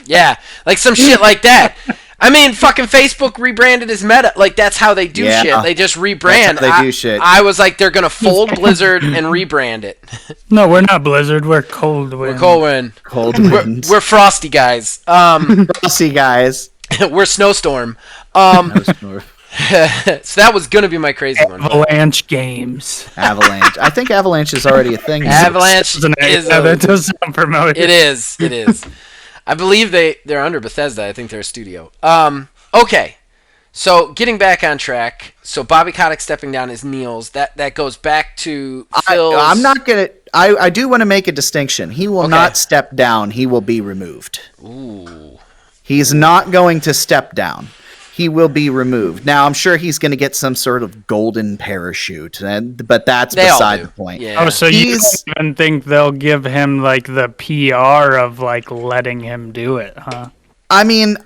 Yeah, like some shit like that. I mean, fucking Facebook rebranded as Meta. Like, that's how they do shit. They just rebrand. That's how they do shit. I was like, they're going to fold Blizzard and rebrand it. No, we're not Blizzard. We're Cold Wind. We're Cold Wind. Cold Wind. We're Frosty guys. Frosty guys. We're Snowstorm. So that was going to be my crazy one. Avalanche Games. Avalanche. I think Avalanche is already a thing. Avalanche is that does sound promoted. It is. I believe they're under Bethesda. I think they're a studio. Okay. So getting back on track. So Bobby Kotick stepping down is Neil's. That goes back to Phil's. I'm not gonna. I do want to make a distinction. He will not step down. He will be removed. Ooh. He's not going to step down. he will be removed. Now, I'm sure he's going to get some sort of golden parachute, but that's They all beside do. the point. Yeah. Oh, so you He's- don't even think they'll give him like the PR of like letting him do it, huh? I mean,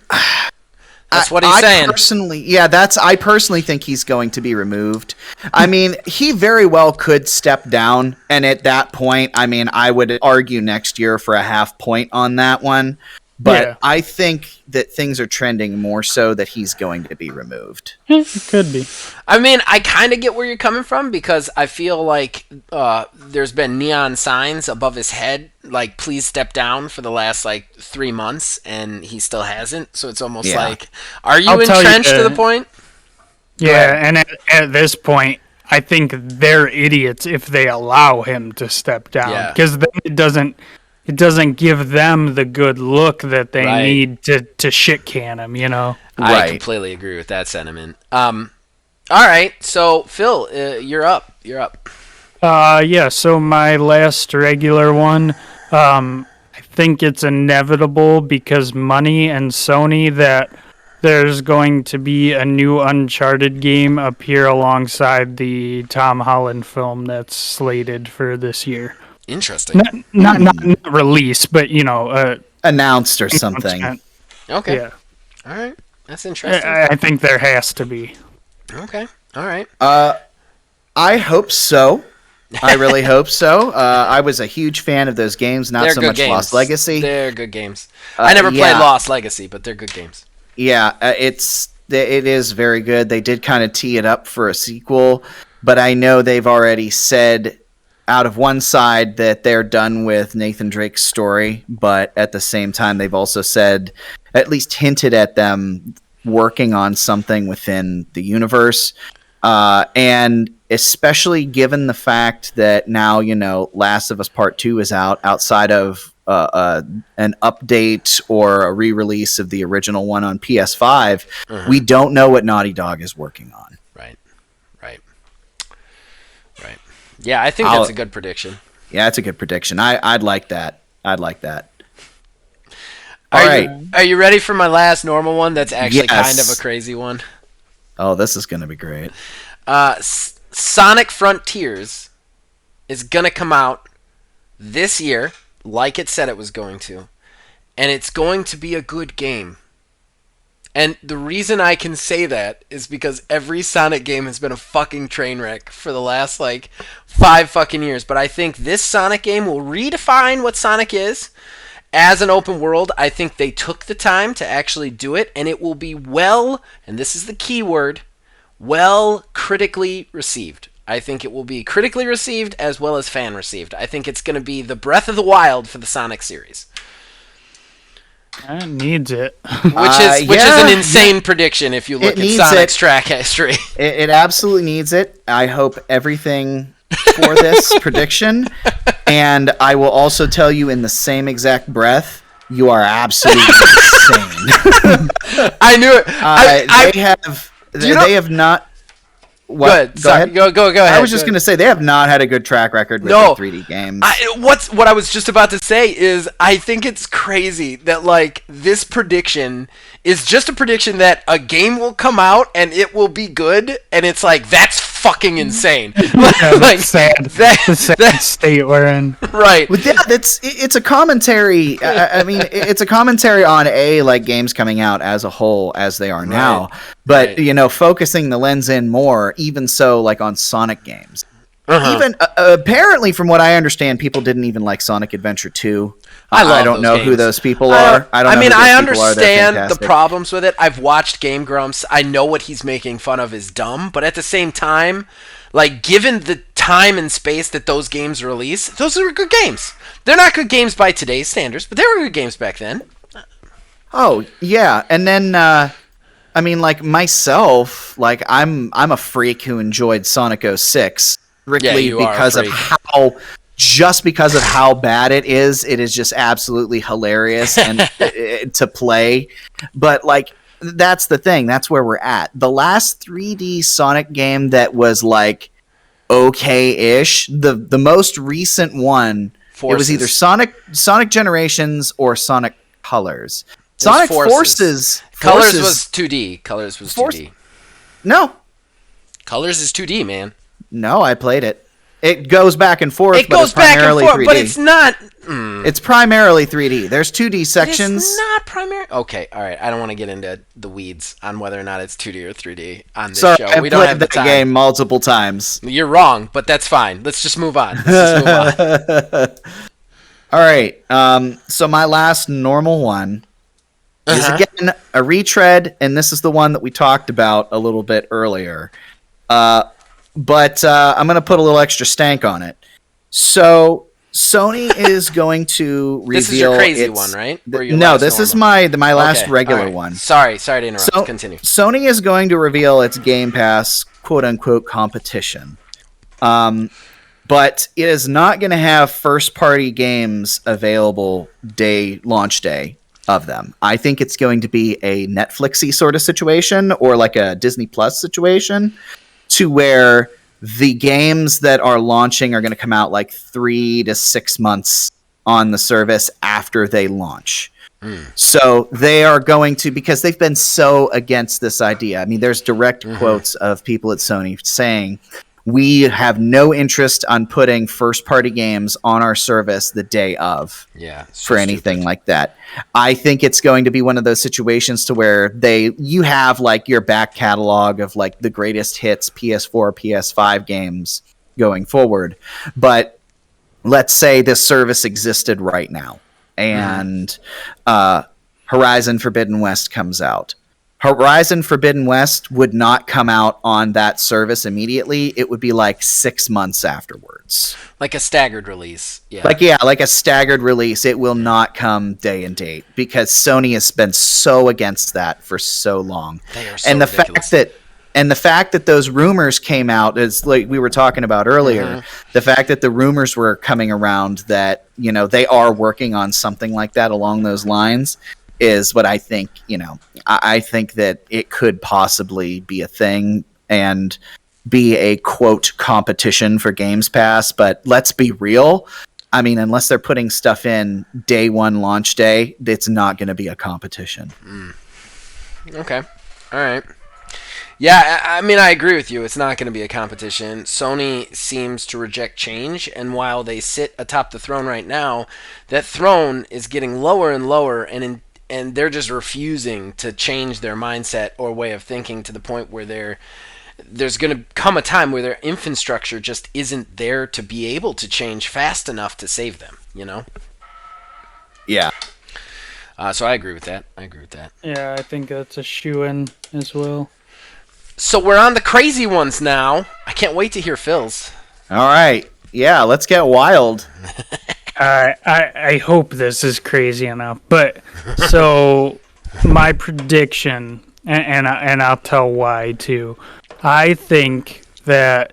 That's what he's saying. I personally think he's going to be removed. I mean, he very well could step down, and at that point, I mean, I would argue next year for a half point on that one. But Yeah. I think that things are trending more so that he's going to be removed. It could be. I mean, I kind of get where you're coming from because I feel like there's been neon signs above his head, like, please step down for the last, like, 3 months, and he still hasn't. So it's almost like, are you I'll tell you, entrenched to the point? Yeah, and at this point, I think they're idiots if they allow him to step down. Yeah. Because then it doesn't give them the good look that they Right. need to shit can him, you know? I Right. completely agree with that sentiment. All right, so Phil, you're up. You're up. Yeah, so my last regular one, I think it's inevitable because money and Sony that there's going to be a new Uncharted game appear alongside the Tom Holland film that's slated for this year. Interesting. Not release, but you know, Announced or something. announcement. Okay. Yeah, All right. That's interesting. I think there has to be. Okay. All right. I hope so. I really hope so. I was a huge fan of those games, not They're so good much games. Lost Legacy. They're good games. I never played yeah. Lost Legacy, but they're good games. Yeah, it is very good. They did kind of tee it up for a sequel, but I know they've already said out of one side that they're done with Nathan Drake's story, but at the same time they've also said, at least hinted at them working on something within the universe. And especially given the fact that now, you know, Last of Us Part 2 is out outside of an update or a re-release of the original one on PS5, we don't know what Naughty Dog is working on. Right. Yeah, I think that's a good prediction. Yeah, that's a good prediction. I'd like that. All Are right. Are you ready for my last normal one that's actually Yes. kind of a crazy one? Oh, this is going to be great. Sonic Frontiers is going to come out this year, like it said it was going to, and it's going to be a good game. And the reason I can say that is because every Sonic game has been a fucking train wreck for the last, 5 fucking years. But I think this Sonic game will redefine what Sonic is. As an open world, I think they took the time to actually do it, and it will be and this is the key word, critically received. I think it will be critically received as well as fan received. I think it's going to be the Breath of the Wild for the Sonic series. It needs it. Which is an insane prediction if you look It at needs Sonic's it. track history. It absolutely needs it. I hope everything for this prediction. And I will also tell you in the same exact breath, you are absolutely insane. I knew it. They have not. What? Go ahead. Go ahead. I was just going to say they have not had a good track record with their 3D games. What I was just about to say is I think it's crazy that this prediction is just a prediction that a game will come out and it will be good, and it's that's fucking insane. The sad state we're in. Right. But it's a commentary. I mean, it's a commentary on games coming out as a whole as they are now. But focusing the lens in more, even so, on Sonic games. Even apparently, from what I understand, people didn't even like Sonic Adventure 2. I don't know who those people are. I understand the problems with it. I've watched Game Grumps. I know what he's making fun of is dumb, but at the same time, given the time and space that those games release, those are good games. They're not good games by today's standards, but they were good games back then. Oh yeah, and then I mean, myself, I'm a freak who enjoyed Sonic 06 strictly because of how bad it is. It is just absolutely hilarious and to play. But that's the thing. That's where we're at. The last 3D Sonic game that was okay-ish, the most recent one, Forces. It was either Sonic Generations or Sonic Colors. Sonic Forces. Colors was 2D. Colors was 2D. No. Colors is 2D, man. No, I played it. It goes back and forth. It goes back and forth, 3D. but it's not. It's primarily 3D. There's 2D sections. It's not primary. Okay, all right. I don't want to get into the weeds on whether or not it's 2D or 3D on this Sorry, show. We don't have the time. Game multiple times. You're wrong, but that's fine. Let's just move on. All right. So my last normal one is again a retread, and this is the one that we talked about a little bit earlier. But I'm going to put a little extra stank on it. So Sony is going to reveal. This is your crazy one, right? No, this is my last regular one. Sorry to interrupt. So, continue. Sony is going to reveal its Game Pass quote unquote competition. But it is not going to have first party games available launch day of them. I think it's going to be a Netflixy sort of situation or like a Disney Plus situation, to where the games that are launching are going to come out like 3 to 6 months on the service after they launch. So they are going to, because they've been so against this idea. I mean, there's direct quotes of people at Sony saying, we have no interest on putting first party games on our service the day of for anything like that. I think it's going to be one of those situations to where you have like your back catalog of like the greatest hits PS4, PS5 games going forward. But let's say this service existed right now and Horizon Forbidden West comes out. Horizon Forbidden West would not come out on that service immediately. It would be like 6 months afterwards. Like a staggered release. Yeah. Like a staggered release. It will not come day and date because Sony has been so against that for so long. They are so ridiculous. And the fact that those rumors came out, is like we were talking about earlier, the fact that the rumors were coming around that, they are working on something like that along those lines is what I think, I think that it could possibly be a thing and be a quote competition for Games Pass. But let's be real. I mean, unless they're putting stuff in day one launch day, it's not going to be a competition. Okay. All right. Yeah, I mean, I agree with you. It's not going to be a competition. Sony seems to reject change, and while they sit atop the throne right now, that throne is getting lower and lower, and they're just refusing to change their mindset or way of thinking to the point where there's going to come a time where their infrastructure just isn't there to be able to change fast enough to save them, Yeah. So I agree with that. Yeah, I think that's a shoo-in as well. So we're on the crazy ones now. I can't wait to hear Phil's. All right. Yeah, let's get wild. I hope this is crazy enough, but so my prediction, and I'll tell why too. I think that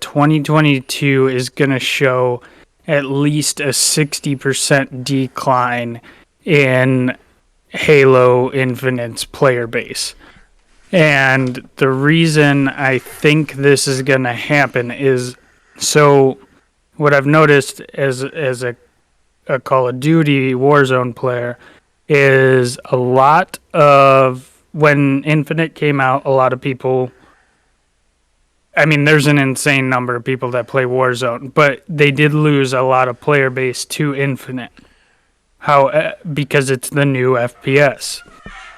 2022 is going to show at least a 60% decline in Halo Infinite's player base. And the reason I think this is going to happen is, so what I've noticed as a Call of Duty Warzone player is a lot of, when Infinite came out, a lot of people, I mean, there's an insane number of people that play Warzone, but they did lose a lot of player base to Infinite. Because it's the new FPS.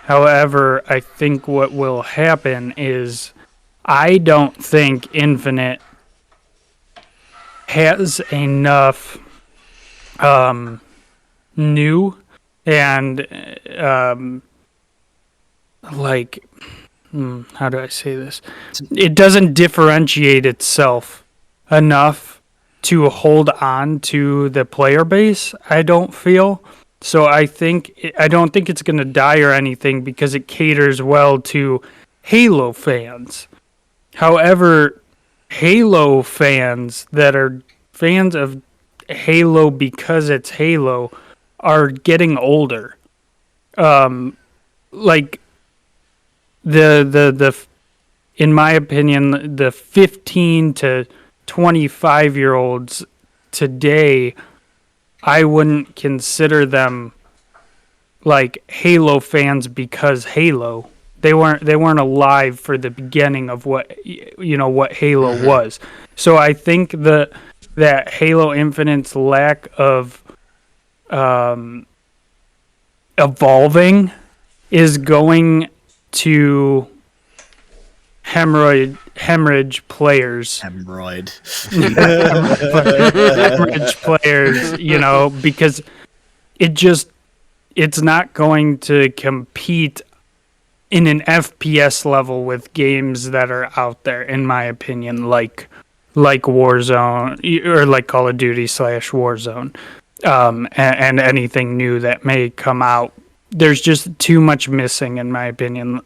However, I think what will happen is I don't think Infinite has enough new and how do I say this? It doesn't differentiate itself enough to hold on to the player base, I don't feel. So I don't think it's going to die or anything because it caters well to Halo fans. However, Halo fans that are fans of Halo because it's Halo are getting older. Like the in my opinion, the 15 to 25-year-olds today, I wouldn't consider them like Halo fans because Halo. They weren't alive for the beginning of what what Halo was. So I think that Halo Infinite's lack of evolving is going to hemorrhage players. Hemorrhoid. Hemorrhage players, because it's not going to compete in an FPS level with games that are out there, in my opinion, like Warzone or like Call of Duty / Warzone, and anything new that may come out. There's just too much missing, in my opinion,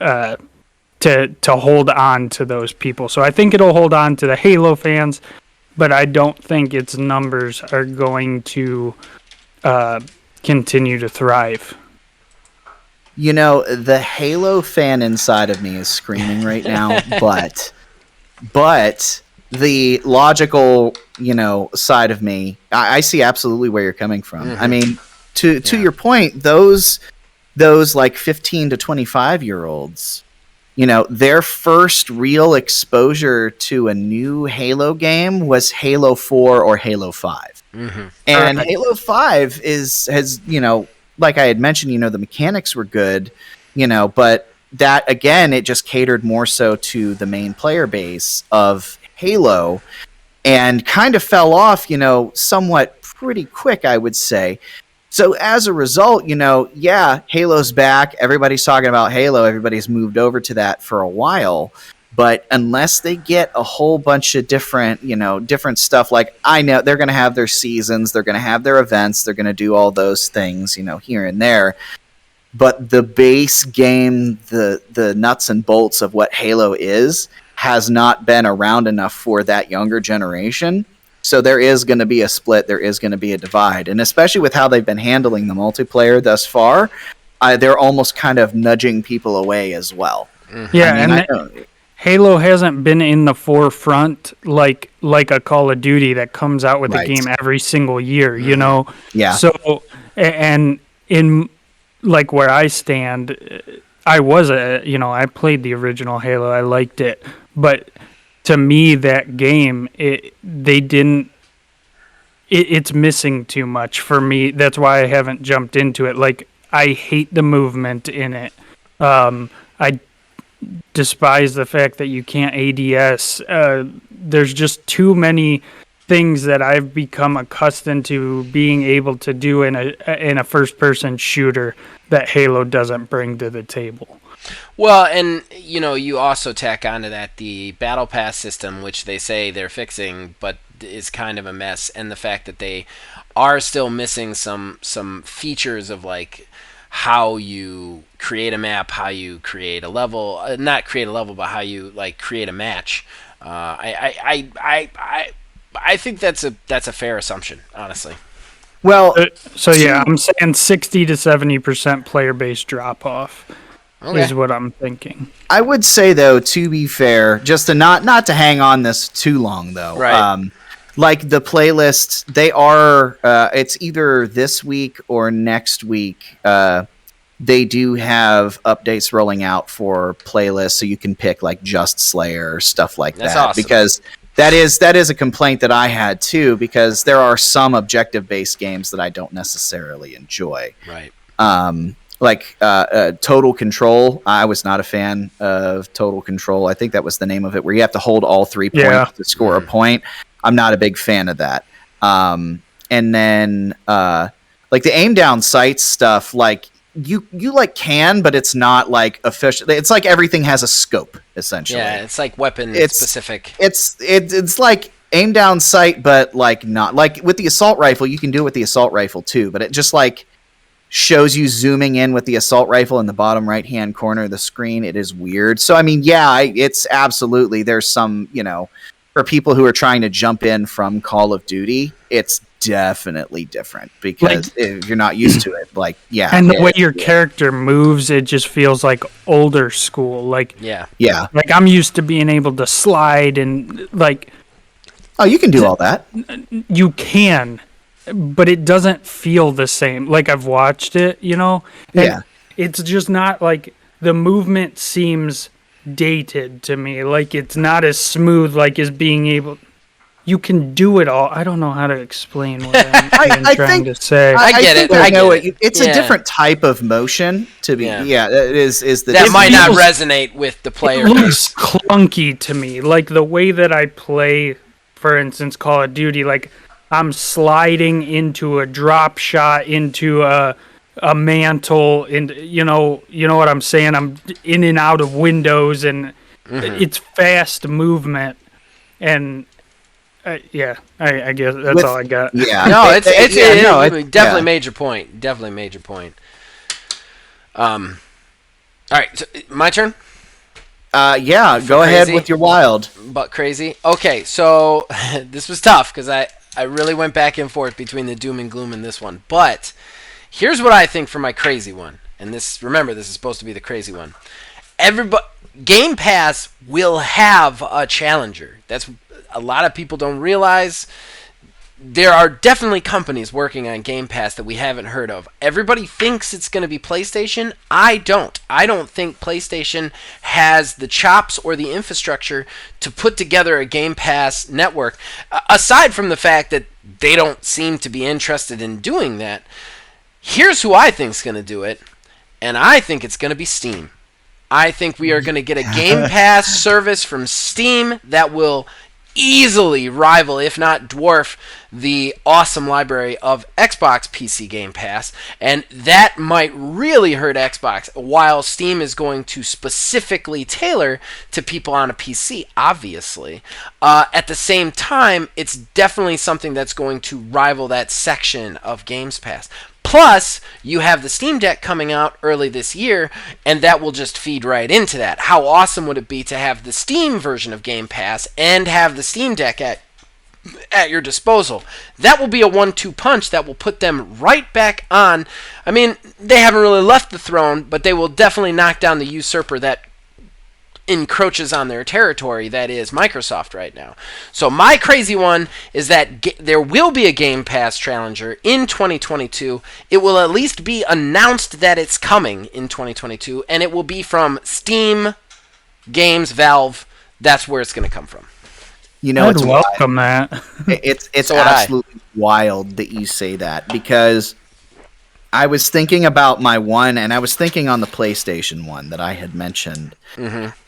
to hold on to those people. So I think it'll hold on to the Halo fans, but I don't think its numbers are going to continue to thrive. The Halo fan inside of me is screaming right now, but the logical, side of me, I see absolutely where you're coming from. Mm-hmm. I mean, to your point, those like 15 to 25-year-olds, their first real exposure to a new Halo game was Halo 4 or Halo 5. Mm-hmm. And Halo 5 has like I had mentioned, the mechanics were good, but that, again, it just catered more so to the main player base of Halo and kind of fell off, somewhat pretty quick, I would say. So as a result, Halo's back. Everybody's talking about Halo. Everybody's moved over to that for a while. But unless they get a whole bunch of different stuff, like I know they're going to have their seasons, they're going to have their events, they're going to do all those things, here and there. But the base game, the nuts and bolts of what Halo is, has not been around enough for that younger generation. So there is going to be a split. There is going to be a divide. And especially with how they've been handling the multiplayer thus far, they're almost kind of nudging people away as well. Yeah, Halo hasn't been in the forefront like a Call of Duty that comes out with a game every single year, Yeah. So, and in like where I stand, I played the original Halo. I liked it, but to me, that game, it's missing too much for me. That's why I haven't jumped into it. Like, I hate the movement in it. I despise the fact that you can't ADS. There's just too many things that I've become accustomed to being able to do in a first-person shooter that Halo doesn't bring to the table. Well, and you also tack onto that the Battle Pass system, which they say they're fixing, but is kind of a mess, and the fact that they are still missing some features of like how you create a map, how you create a level, not create a level, but how you like create a match. I think that's a fair assumption, honestly. Well, I'm saying 60 to 70% player base drop off. Okay. Is what I'm thinking. I would say, though, to be fair, just to not to hang on this too long, though. Right. Like the playlists, they are. It's either this week or next week. They do have updates rolling out for playlists, so you can pick like Just Slayer or stuff like That's that. awesome. Because that is a complaint that I had too. Because there are some objective-based games that I don't necessarily enjoy. Right. Like Total Control. I was not a fan of Total Control. I think that was the name of it, where you have to hold all 3 points to score a point. I'm not a big fan of that. And then like the aim down sights stuff, like you like can, but it's not like official. It's like everything has a scope, essentially. Yeah, it's like weapon specific. It's like aim down sight, but like not like with the assault rifle. You can do it with the assault rifle too, but it just like shows you zooming in with the assault rifle in the bottom right hand corner of the screen. It is weird. So I mean, it's absolutely, there's some, for people who are trying to jump in from Call of Duty, it's definitely different because if you're not used to it, and the way your character moves, it just feels like older school. Like I'm used to being able to slide and like. Oh, you can do all that. You can, but it doesn't feel the same. Like I've watched it, and Yeah. it's just not like the movement seems dated to me. Like it's not as smooth, like as being able. You can do it all. I don't know how to explain what I'm I trying think- to say. I get it. think I know get it. It's Yeah. a different type of motion to be. Yeah. Yeah, it is the That might not feels- resonate with the player It base. looks clunky to me. Like the way that I play, for instance, Call of Duty, like I'm sliding into a drop shot, into a mantle, and you know what I'm saying. I'm in and out of windows, and it's fast movement, and I guess that's With- all I got. Yeah. No, it's definitely yeah. major point. Definitely major point. All right, so my turn. Yeah, go ahead crazy? with your wild. But crazy. Okay, so this was tough because I really went back and forth between the doom and gloom and this one. But here's what I think for my crazy one. And this, remember, this is supposed to be the crazy one. Game Pass will have a challenger. That's a lot of people don't realize. There are definitely companies working on Game Pass that we haven't heard of. Everybody thinks it's going to be PlayStation. I don't. I don't think PlayStation has the chops or the infrastructure to put together a Game Pass network. Aside from the fact that they don't seem to be interested in doing that, here's who I think is going to do it, and I think it's going to be Steam. I think we are going to get a Game Pass service from Steam that will easily rival, if not dwarf, the awesome library of Xbox PC Game Pass, and that might really hurt Xbox, while Steam is going to specifically tailor to people on a PC, obviously. At the same time, it's definitely something that's going to rival that section of Games Pass. Plus, you have the Steam Deck coming out early this year, and that will just feed right into that. How awesome would it be to have the Steam version of Game Pass and have the Steam Deck at your disposal? That will be a 1-2 punch that will put them right back on. I mean, they haven't really left the throne, but they will definitely knock down the usurper that encroaches on their territory, that is Microsoft right now. So my crazy one is that there will be a Game Pass challenger in 2022. It will at least be announced that it's coming in 2022, and it will be from Steam, Games, Valve. That's where it's going to come from. You know, I'd it's welcome that. It's So would I. absolutely wild that you say that, because I was thinking about my one, and I was thinking on the PlayStation one that I had mentioned,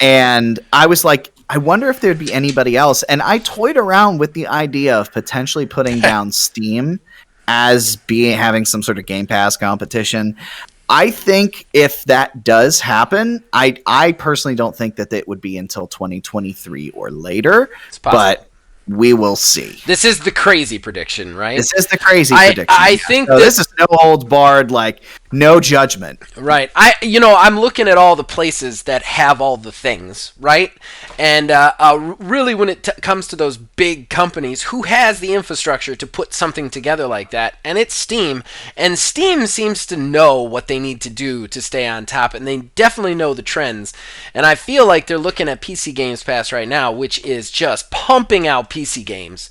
and I was like, I wonder if there'd be anybody else. And I toyed around with the idea of potentially putting down Steam as having some sort of Game Pass competition. I think if that does happen, I personally don't think that it would be until 2023 or later, possible. but we will see. This is the crazy prediction, right? This is the crazy I prediction. think so that- this is no holds barred, like no judgment. Right. I'm looking at all the places that have all the things, right? And really, when it comes to those big companies, who has the infrastructure to put something together like that? And it's Steam. And Steam seems to know what they need to do to stay on top, and they definitely know the trends. And I feel like they're looking at PC Games Pass right now, which is just pumping out PC games.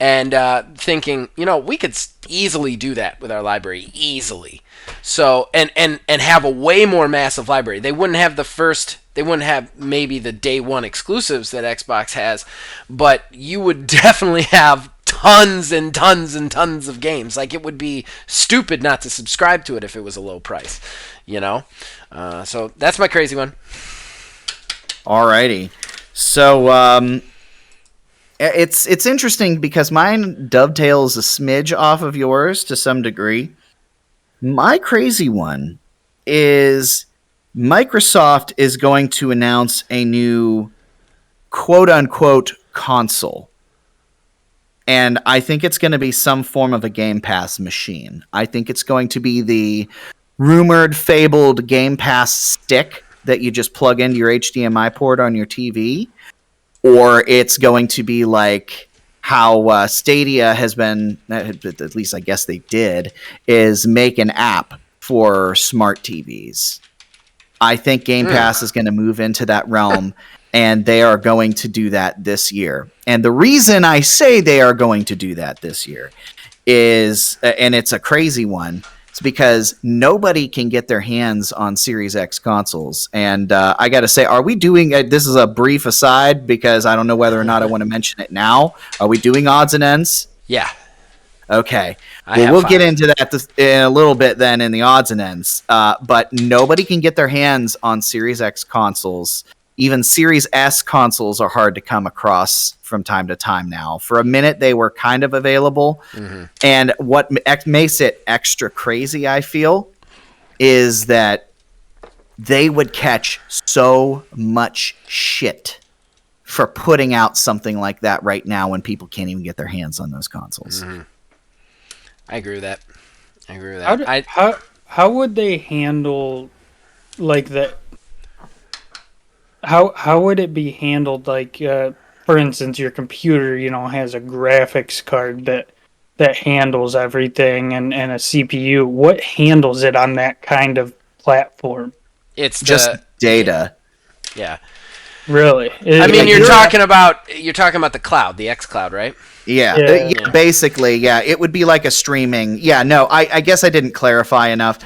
And thinking, we could easily do that with our library, easily. So, and have a way more massive library. They wouldn't have maybe the day one exclusives that Xbox has, but you would definitely have tons and tons and tons of games. Like, it would be stupid not to subscribe to it if it was a low price, So that's my crazy one. Alrighty. So, it's interesting because mine dovetails a smidge off of yours to some degree. My crazy one is Microsoft is going to announce a new quote-unquote console. And I think it's going to be some form of a Game Pass machine. I think it's going to be the rumored, fabled Game Pass stick that you just plug into your HDMI port on your TV. Or it's going to be like how Stadia has been, at least I guess they did, is make an app for smart TVs. I think Game Pass is going to move into that realm, and they are going to do that this year. And the reason I say they are going to do that this year is, and it's a crazy one. It's because nobody can get their hands on Series X consoles. And I got to say, are we doing, this is a brief aside because I don't know whether or not I want to mention it now. Are we doing odds and ends? Yeah. Okay. Well, we'll get into that in a little bit then in the odds and ends. But nobody can get their hands on Series X consoles. Even Series S consoles are hard to come across from time to time now. For a minute, they were kind of available. Mm-hmm. And what makes it extra crazy, I feel, is that they would catch so much shit for putting out something like that right now when people can't even get their hands on those consoles. Mm-hmm. I agree with that. How would they handle like the? How would it be handled? Like, for instance, your computer, has a graphics card that handles everything and a CPU. What handles it on that kind of platform? It's just data. Yeah. Really? You're talking about the cloud, the X Cloud, right? Yeah, basically, yeah. It would be like a streaming. Yeah, no, I guess I didn't clarify enough.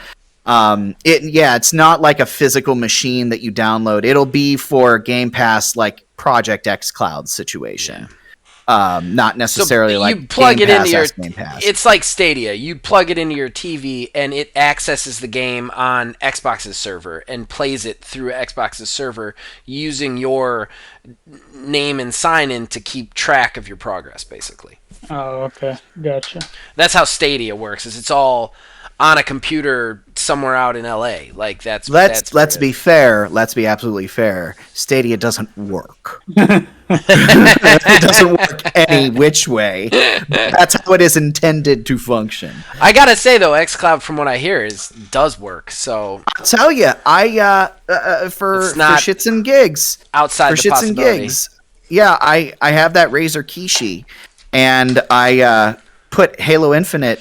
It's not like a physical machine that you download. It'll be for Game Pass, like Project X Cloud situation. Not necessarily like you plug Game it Pass into your. Game Pass. It's like Stadia. You plug it into your TV, and it accesses the game on Xbox's server and plays it through Xbox's server using your name and sign in to keep track of your progress, basically. Oh, okay, gotcha. That's how Stadia works. It's all on a computer somewhere out in LA. Like let's be fair. Let's be absolutely fair. Stadia doesn't work. It doesn't work any which way. That's how it is intended to function. I gotta say though, xCloud, from what I hear, does work. So I'll tell you, for shits and gigs, outside for the shits possibility. and gigs, yeah, I have that Razer Kishi, and I put Halo Infinite.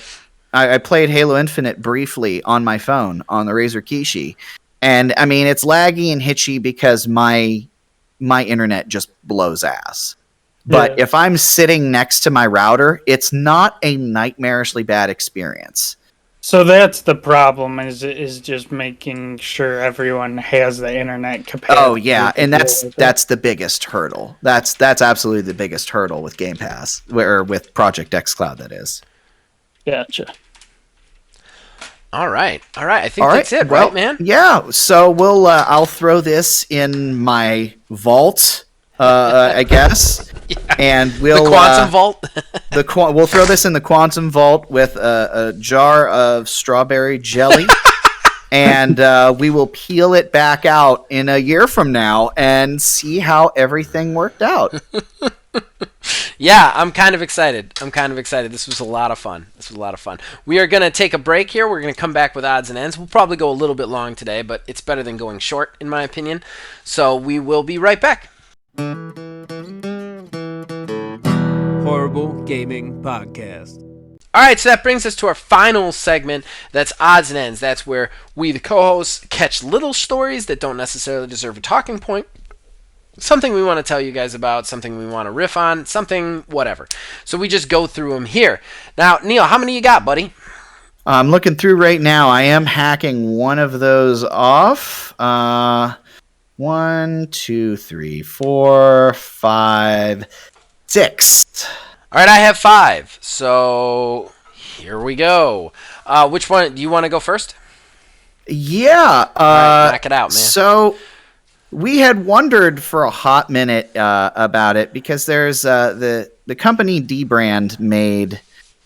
I played Halo Infinite briefly on my phone on the Razer Kishi, and I mean it's laggy and hitchy because my internet just blows ass. But if I'm sitting next to my router, it's not a nightmarishly bad experience. So that's the problem is just making sure everyone has the internet capacity. Oh yeah, and that's the biggest hurdle. That's absolutely the biggest hurdle with Game Pass or with Project X Cloud. That is. Gotcha. All right. I think that's it, right, man? Yeah. So I'll throw this in my vault, I guess, and we'll the quantum vault. We'll throw this in the quantum vault with a jar of strawberry jelly, and we will peel it back out in a year from now and see how everything worked out. Yeah, I'm kind of excited. This was a lot of fun. We are going to take a break here. We're going to come back with odds and ends. We'll probably go a little bit long today, but it's better than going short, in my opinion. So we will be right back. Horrible Gaming Podcast. All right, so that brings us to our final segment. That's odds and ends. That's where we, the co-hosts, catch little stories that don't necessarily deserve a talking point. Something we want to tell you guys about, something we want to riff on, something whatever. So we just go through them here. Now, Neil, how many you got, buddy? I'm looking through right now. I am hacking one of those off. 1, 2, 3, 4, 5, 6. All right, I have 5. So here we go. Which one? Do you want to go first? Yeah. All right, knock it out, man. So we had wondered for a hot minute about it because there's the company D-Brand made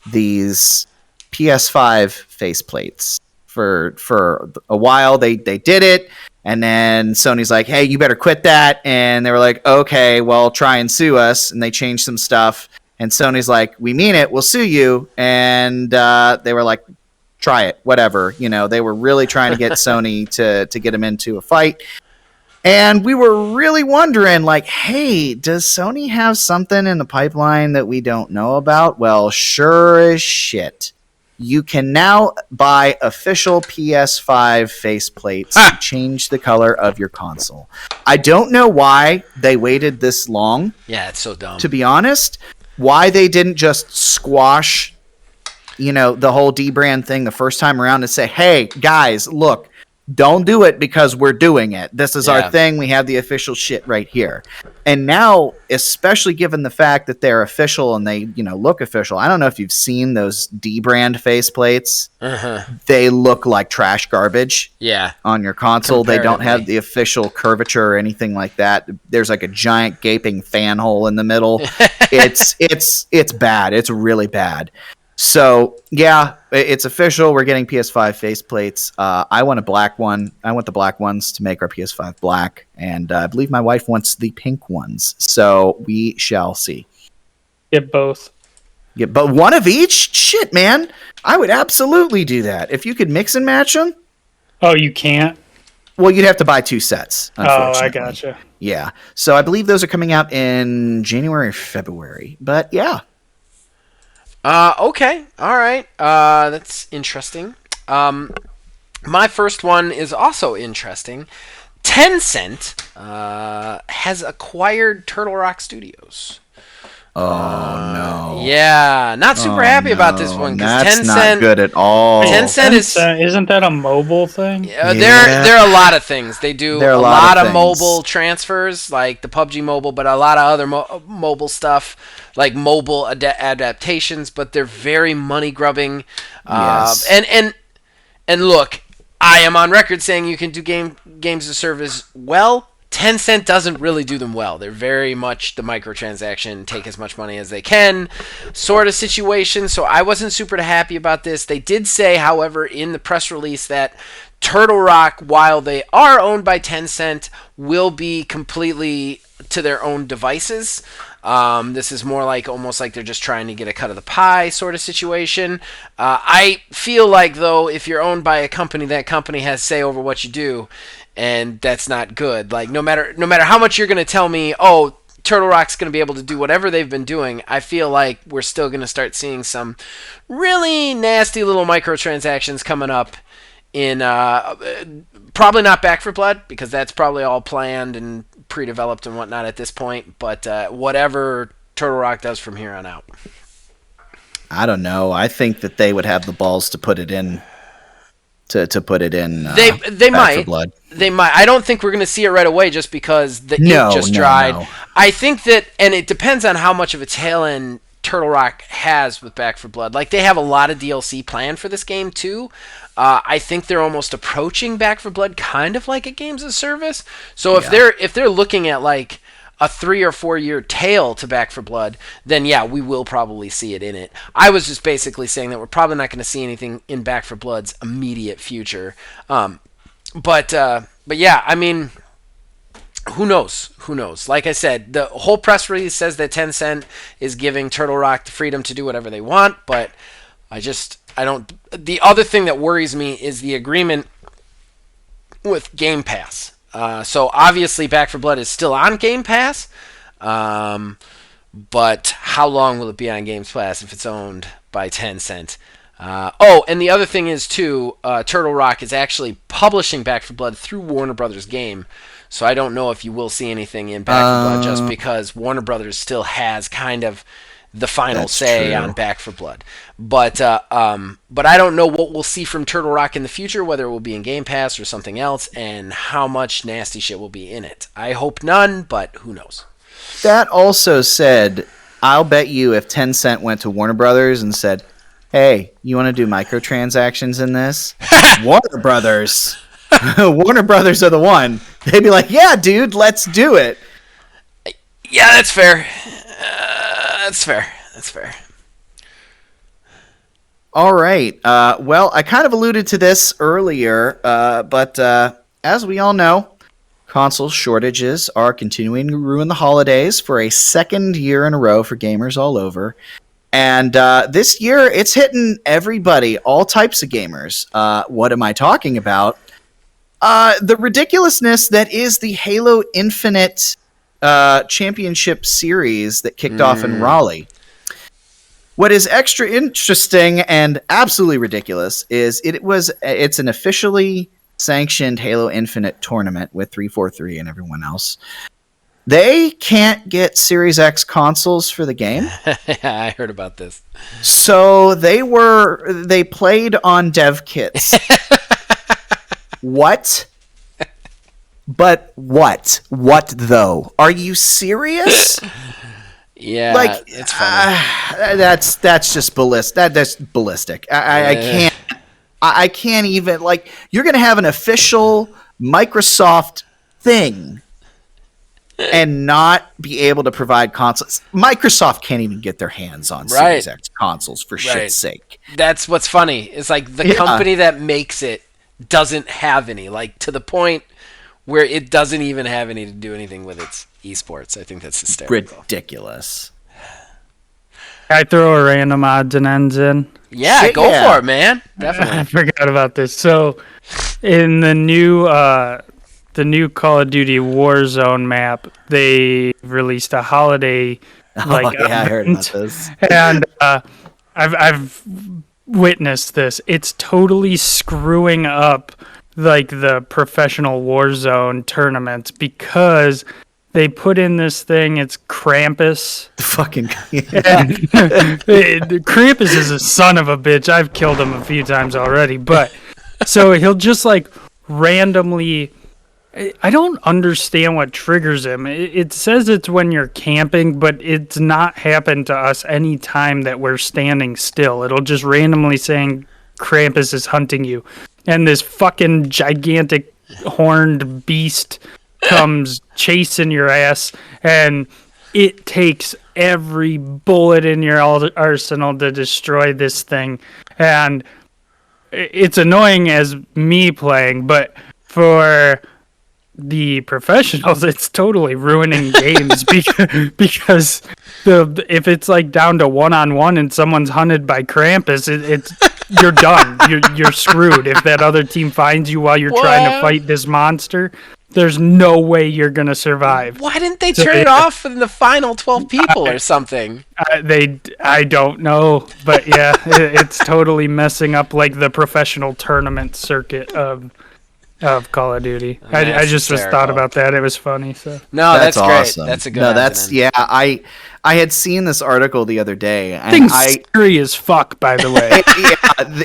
these PS5 faceplates for a while. They did it, and then Sony's like, "Hey, you better quit that." And they were like, "Okay, well, try and sue us." And they changed some stuff, and Sony's like, "We mean it. We'll sue you." And they were like, "Try it, whatever." They were really trying to get Sony to get them into a fight. And we were really wondering, like, hey, does Sony have something in the pipeline that we don't know about? Well, sure as shit. You can now buy official PS5 faceplates to change the color of your console. I don't know why they waited this long. Yeah, it's so dumb. To be honest, why they didn't just squash the whole D-brand thing the first time around and say, hey, guys, look, don't do it because we're doing it. This is our thing. We have the official shit right here. And now, especially given the fact that they're official and they, look official, I don't know if you've seen those D-brand faceplates. They look like trash garbage on your console. They don't have the official curvature or anything like that. There's like a giant gaping fan hole in the middle. It's bad. It's really bad. So, yeah, it's official. We're getting PS5 faceplates. I want a black one. I want the black ones to make our PS5 black. And I believe my wife wants the pink ones. So we shall see. Get both. Yeah, but one of each? Shit, man. I would absolutely do that. If you could mix and match them. Oh, you can't? Well, you'd have to buy two sets, unfortunately. Oh, I gotcha. Yeah. So I believe those are coming out in January or February. But, yeah. Okay. All right. That's interesting. My first one is also interesting. Tencent has acquired Turtle Rock Studios. Oh, no. Yeah, not super happy about this one. That's Tencent, not good at all. Tencent isn't that a mobile thing? There are a lot of things. They do a lot of things. mobile transfers, like the Pubg mobile, but a lot of other mobile stuff, like mobile adaptations, but they're very money-grubbing. Yes. And look, I am on record saying you can do games of service well. Tencent doesn't really do them well. They're very much the microtransaction, take as much money as they can sort of situation. So I wasn't super happy about this. They did say, however, in the press release that Turtle Rock, while they are owned by Tencent, will be completely to their own devices. This is more like almost like they're just trying to get a cut of the pie sort of situation. I feel like, though, if you're owned by a company, that company has say over what you do. And that's not good. Like no matter how much you're going to tell me, oh, Turtle Rock's going to be able to do whatever they've been doing, I feel like we're still going to start seeing some really nasty little microtransactions coming up in probably not Back 4 Blood, because that's probably all planned and pre-developed and whatnot at this point, but whatever Turtle Rock does from here on out. I don't know. I think that they would have the balls to put it in to put it in. They Back might. 4 Blood. They might. I don't think we're going to see it right away just because the ink just dried. No. I think that, and it depends on how much of a tail end Turtle Rock has with Back 4 Blood. Like, they have a lot of DLC planned for this game too. I think they're almost approaching Back 4 Blood kind of like a games of service. So if they're looking at like a 3 or 4 year tail to Back 4 Blood, then yeah, we will probably see it in it. I was just basically saying that we're probably not going to see anything in Back 4 Blood's immediate future. But yeah, I mean, who knows? Who knows? Like I said, the whole press release says that Tencent is giving Turtle Rock the freedom to do whatever they want, but I don't. The other thing that worries me is the agreement with Game Pass. So obviously Back 4 Blood is still on Game Pass, but how long will it be on Game Pass if it's owned by Tencent? And the other thing is too, Turtle Rock is actually publishing Back 4 Blood through Warner Brothers Game, so I don't know if you will see anything in Back 4 Blood just because Warner Brothers still has kind of the final say on Back 4 Blood. But I don't know what we'll see from Turtle Rock in the future, whether it will be in Game Pass or something else, and how much nasty shit will be in it. I hope none, but who knows? That also said, I'll bet you if Tencent went to Warner Brothers and said, hey, you want to do microtransactions in this? Warner Brothers. Warner Brothers are the one. They'd be like, yeah, dude, let's do it. Yeah, that's fair. That's fair. All right. Well, I kind of alluded to this earlier, but as we all know, console shortages are continuing to ruin the holidays for a second year in a row for gamers all over. And this year, it's hitting everybody, all types of gamers. What am I talking about? The ridiculousness that is the Halo Infinite championship series that kicked off in Raleigh. What is extra interesting and absolutely ridiculous is it's an officially sanctioned Halo Infinite tournament with 343 and everyone else. They can't get Series X consoles for the game. I heard about this. So they played on dev kits. What? But what? What though? Are you serious? Yeah, Like it's funny. that's just ballistic. That's ballistic. I can't even, like, you're gonna have an official Microsoft thing and not be able to provide consoles. Microsoft can't even get their hands on Series X consoles for shit's sake. That's what's funny. It's like the company that makes it doesn't have any, like, to the point where it doesn't even have any to do anything with its esports. I think that's hysterical. Ridiculous. I throw a random odds and ends in. Yeah, go for it, man. Definitely. I forgot about this. So, in the new Call of Duty Warzone map, they released a holiday event. I heard about this. And I've witnessed this. It's totally screwing up like the professional Warzone tournaments because they put in this thing. It's Krampus. The fucking Krampus is a son of a bitch. I've killed him a few times already, but so he'll just like randomly. I don't understand what triggers him. It says it's when you're camping, but it's not happened to us any time that we're standing still. It'll just randomly saying Krampus is hunting you, and this fucking gigantic horned beast comes chasing your ass, and it takes every bullet in your arsenal to destroy this thing. And it's annoying as me playing, but for the professionals, it's totally ruining games because if it's like down to 1-on-1 and someone's hunted by Krampus, it's you're done. You're screwed. If that other team finds you while you're trying to fight this monster, there's no way you're gonna survive. Why didn't they turn it off in the final 12 people or something? I don't know, but yeah, it's totally messing up like the professional tournament circuit of Call of Duty. I just thought about that. It was funny. So no, that's great. Awesome. That's a good. No, that's I had seen this article the other day, and thing's scary as fuck. By the way,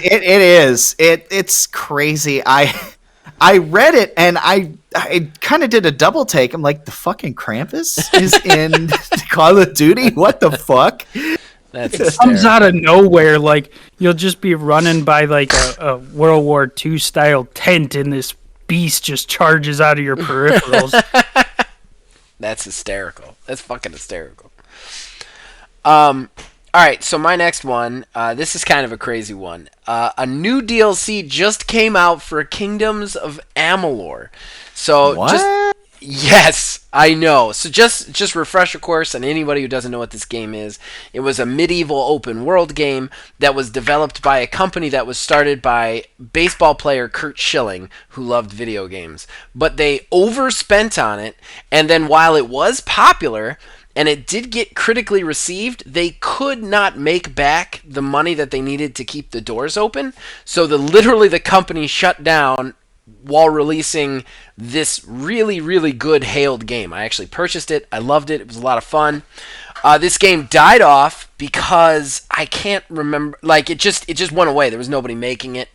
it is. It's crazy. I read it and I kind of did a double take. I'm like, the fucking Krampus is in Call of Duty? What the fuck? It comes out of nowhere. Like, you'll just be running by like a World War II style tent, and this beast just charges out of your peripherals. That's hysterical. That's fucking hysterical. All right, so my next one, this is kind of a crazy one. A new DLC just came out for Kingdoms of Amalur. So what? Yes, I know. So just refresher course on anybody who doesn't know what this game is. It was a medieval open world game that was developed by a company that was started by baseball player Kurt Schilling, who loved video games. But they overspent on it, and then while it was popular and it did get critically received, they could not make back the money that they needed to keep the doors open. So literally the company shut down while releasing this really, really good hailed game. I actually purchased it. I loved it. It was a lot of fun. This game died off because I can't remember. Like, it just went away. There was nobody making it.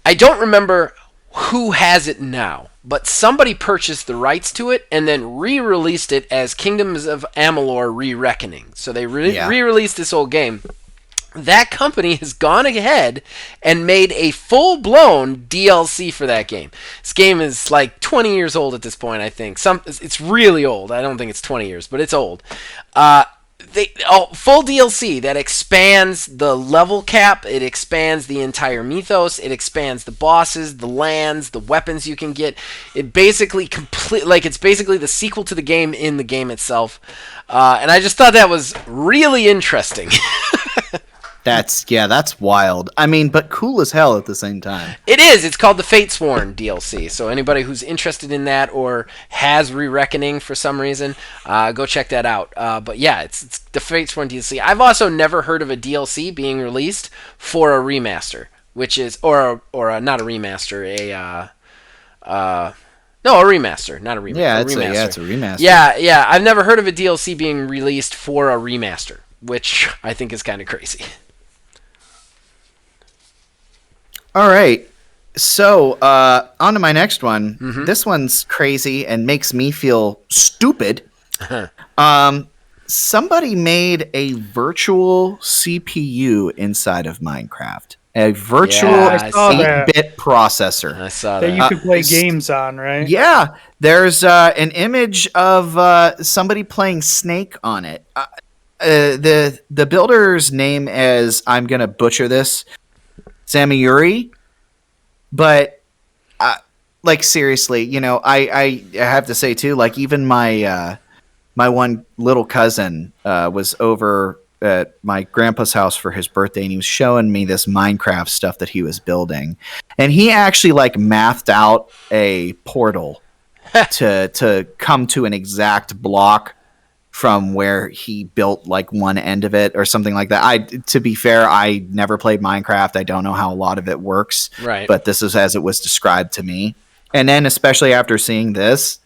I don't remember who has it now, but somebody purchased the rights to it and then re-released it as Kingdoms of Amalur: Re-Reckoning. So they re-released this old game. That company has gone ahead and made a full-blown DLC for that game. This game is like 20 years old at this point, I think. It's really old. I don't think it's 20 years, but it's old. Full DLC that expands the level cap. It expands the entire mythos. It expands the bosses, the lands, the weapons you can get. It basically it's basically the sequel to the game in the game itself. And I just thought that was really interesting. That's wild. I mean, but cool as hell at the same time. It is. It's called the Fatesworn DLC. So anybody who's interested in that or has Re-Reckoning for some reason, go check that out. But yeah, it's the Fatesworn DLC. I've also never heard of a DLC being released for a remaster, which is or not a remaster, No, a remaster, not a remake. Yeah, a it's remaster. it's a remaster. Yeah. I've never heard of a DLC being released for a remaster, which I think is kind of crazy. All right. So, on to my next one. This one's crazy and makes me feel stupid. Somebody made a virtual CPU inside of Minecraft. A virtual Yeah, I saw that. 8-bit processor. I saw That that. you could play games on, right? Yeah, there's an image of somebody playing Snake on it. The builder's name is, I'm gonna butcher this, Samiyuri, but like seriously, you know, I have to say too, like even my my one little cousin was over at my grandpa's house for his birthday, and he was showing me this Minecraft stuff that he was building, and he actually like mathed out a portal to come to an exact block from where he built like one end of it or something like that. To be fair, I never played Minecraft. I don't know how a lot of it works, Right. but this is as it was described to me. And then especially after seeing this,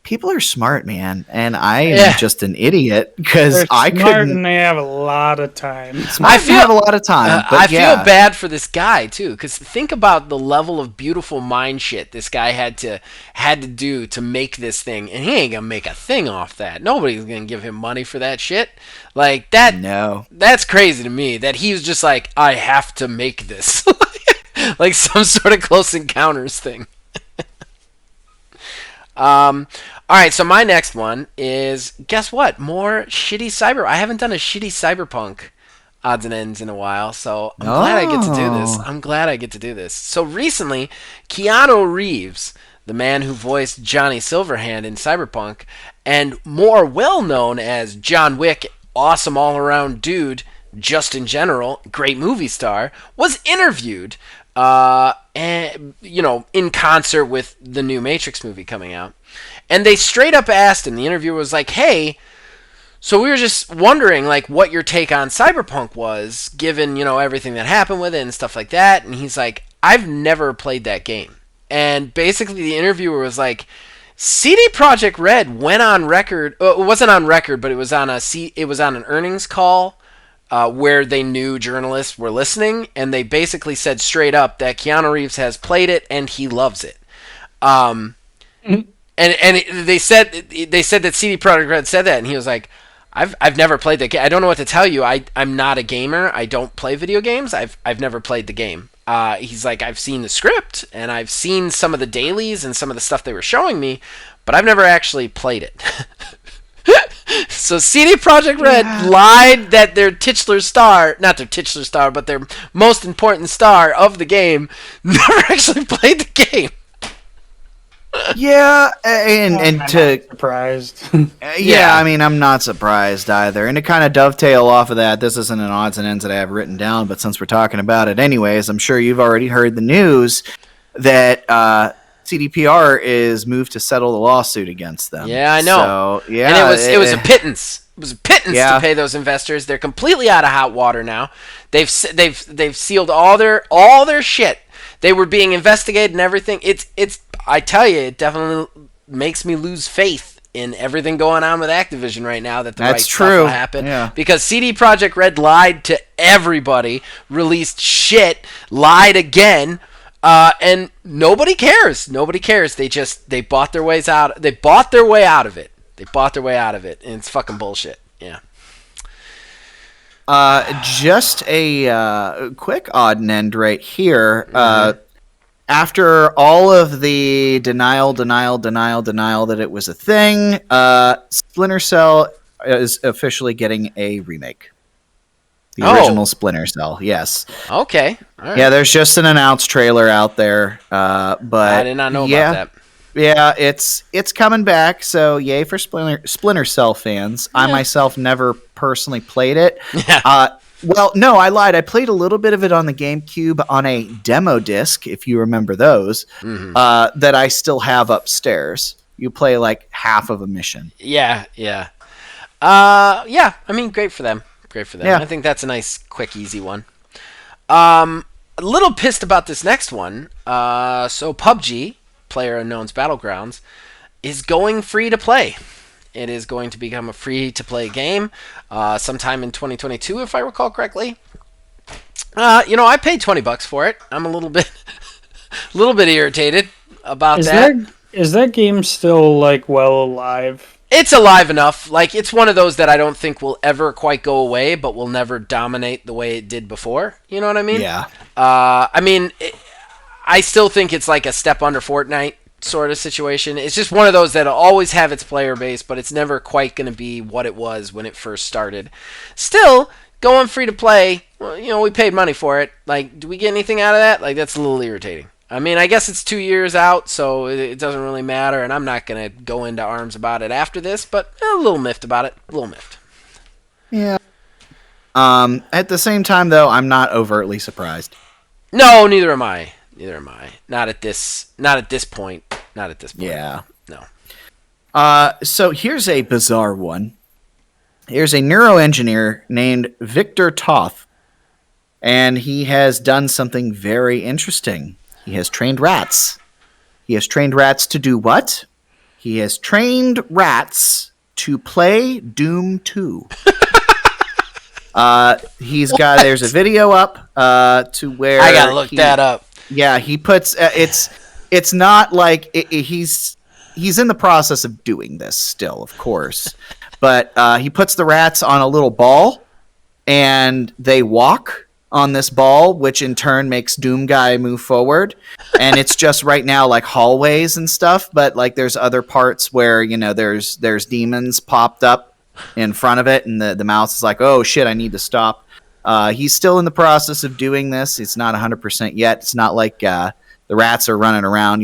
people are smart, man, and I am just an idiot because They're I smart couldn't. and they have a lot of time. I have a lot of time, but I yeah. feel bad for this guy too, because think about the level of beautiful mind shit this guy had to do to make this thing, and he ain't gonna make a thing off that. Nobody's gonna give him money for that shit. Like that. No. That's crazy to me. That he was just like, I have to make this, like some sort of Close Encounters thing. All right, so my next one is, guess what? More shitty cyber. I haven't done a shitty cyberpunk odds and ends in a while, so I'm glad I get to do this. I'm glad I get to do this. So recently, Keanu Reeves, the man who voiced Johnny Silverhand in Cyberpunk, and more well known as John Wick, awesome all-around dude, just in general, great movie star, was interviewed, and in concert with the new Matrix movie coming out. And they straight up asked him, the interviewer was like, hey, so we were just wondering, like, what your take on Cyberpunk was, given, everything that happened with it and stuff like that. And he's like, I've never played that game. And basically the interviewer was like, CD Projekt Red went on record, it wasn't on record, but it was on an earnings call where they knew journalists were listening, and they basically said straight up that Keanu Reeves has played it and he loves it. They said that CD Projekt Red said that, and he was like, I've never played that game. I don't know what to tell you. I'm not a gamer. I don't play video games. I've never played the game. He's like, I've seen the script and I've seen some of the dailies and some of the stuff they were showing me, but I've never actually played it. So CD Projekt Red lied that their not their titular star, but their most important star of the game never actually played the game. Yeah, and I'm not surprised. yeah, I mean, I'm not surprised either. And to kind of dovetail off of that, this isn't an odds and ends that I have written down, but since we're talking about it anyways, I'm sure you've already heard the news that CDPR is moved to settle the lawsuit against them. Yeah, I know. So, yeah, and it was a pittance. It was a pittance to pay those investors. They're completely out of hot water now. They've sealed all their shit. They were being investigated and everything. It's I tell you, it definitely makes me lose faith in everything going on with Activision right now that the right stuff will happen. Because CD Projekt Red lied to everybody, released shit, lied again, and nobody cares. Nobody cares. They bought their way out of it. They bought their way out of it, and it's fucking bullshit. Yeah. Just a quick odd and end right here. After all of the denial that it was a thing, Splinter Cell is officially getting a remake. The original Splinter Cell, yes. Okay. All right. Yeah, there's just an announced trailer out there, but I did not know about that. Yeah, it's coming back, so yay for Splinter Cell fans. Yeah. I myself never personally played it. Well, no, I lied. I played a little bit of it on the GameCube on a demo disc, if you remember those, that I still have upstairs. You play like half of a mission. Yeah. I mean, great for them. Yeah. I think that's a nice, quick, easy one. A little pissed about this next one. So Pubg PlayerUnknown's Battlegrounds, is going free to play. It is going to become a free-to-play game sometime in 2022, if I recall correctly. I paid $20 for it. I'm a little bit irritated about that. Is that game still like well alive? It's alive enough. Like, it's one of those that I don't think will ever quite go away, but will never dominate the way it did before. You know what I mean? Yeah. I still think it's like a step under Fortnite sort of situation. It's just one of those that'll always have its player base, but it's never quite going to be what it was when it first started. Still, going free to play, well, we paid money for it. Like, do we get anything out of that? Like, that's a little irritating. I mean, I guess it's 2 years out, so it doesn't really matter, and I'm not going to go into arms about it after this, but a little miffed about it. A little miffed. Yeah. At the same time, though, I'm not overtly surprised. No, neither am I. Not at this point. Yeah. No. So here's a bizarre one. Here's a neuroengineer named Victor Toth, and he has done something very interesting. He has trained rats. He has trained rats to do what? He has trained rats to play Doom 2. There's a video up to where I gotta look that up. Yeah, he puts it's not like he's in the process of doing this still, of course, but he puts the rats on a little ball and they walk on this ball, which in turn makes Doom Guy move forward. And it's just right now like hallways and stuff, but like there's other parts where there's demons popped up in front of it, and the mouse is like, oh shit, I need to stop. He's still in the process of doing this. It's not 100% yet. It's not like the rats are running around,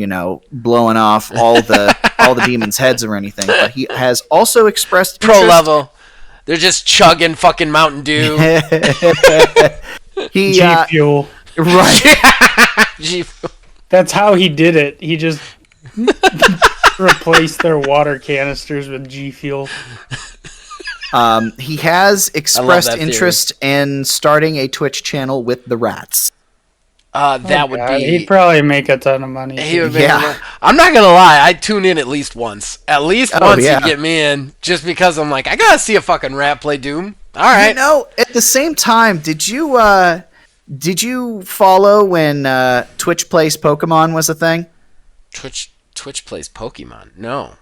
blowing off all the demons' heads or anything. But he has also expressed Pro interest. level. They're just chugging fucking Mountain Dew. G Fuel. Right. G- That's how he did it. He just replaced their water canisters with G Fuel. He has expressed that theory. interest in starting a Twitch channel with the rats. That would be. He'd probably make a ton of money. He would Yeah. I'm not gonna lie. I'd tune in at least once. At least once yeah. to get me in, just because I'm like, I gotta see a fucking rat play Doom. All right. At the same time, did you follow when Twitch Plays Pokemon was a thing? Twitch plays Pokemon. No,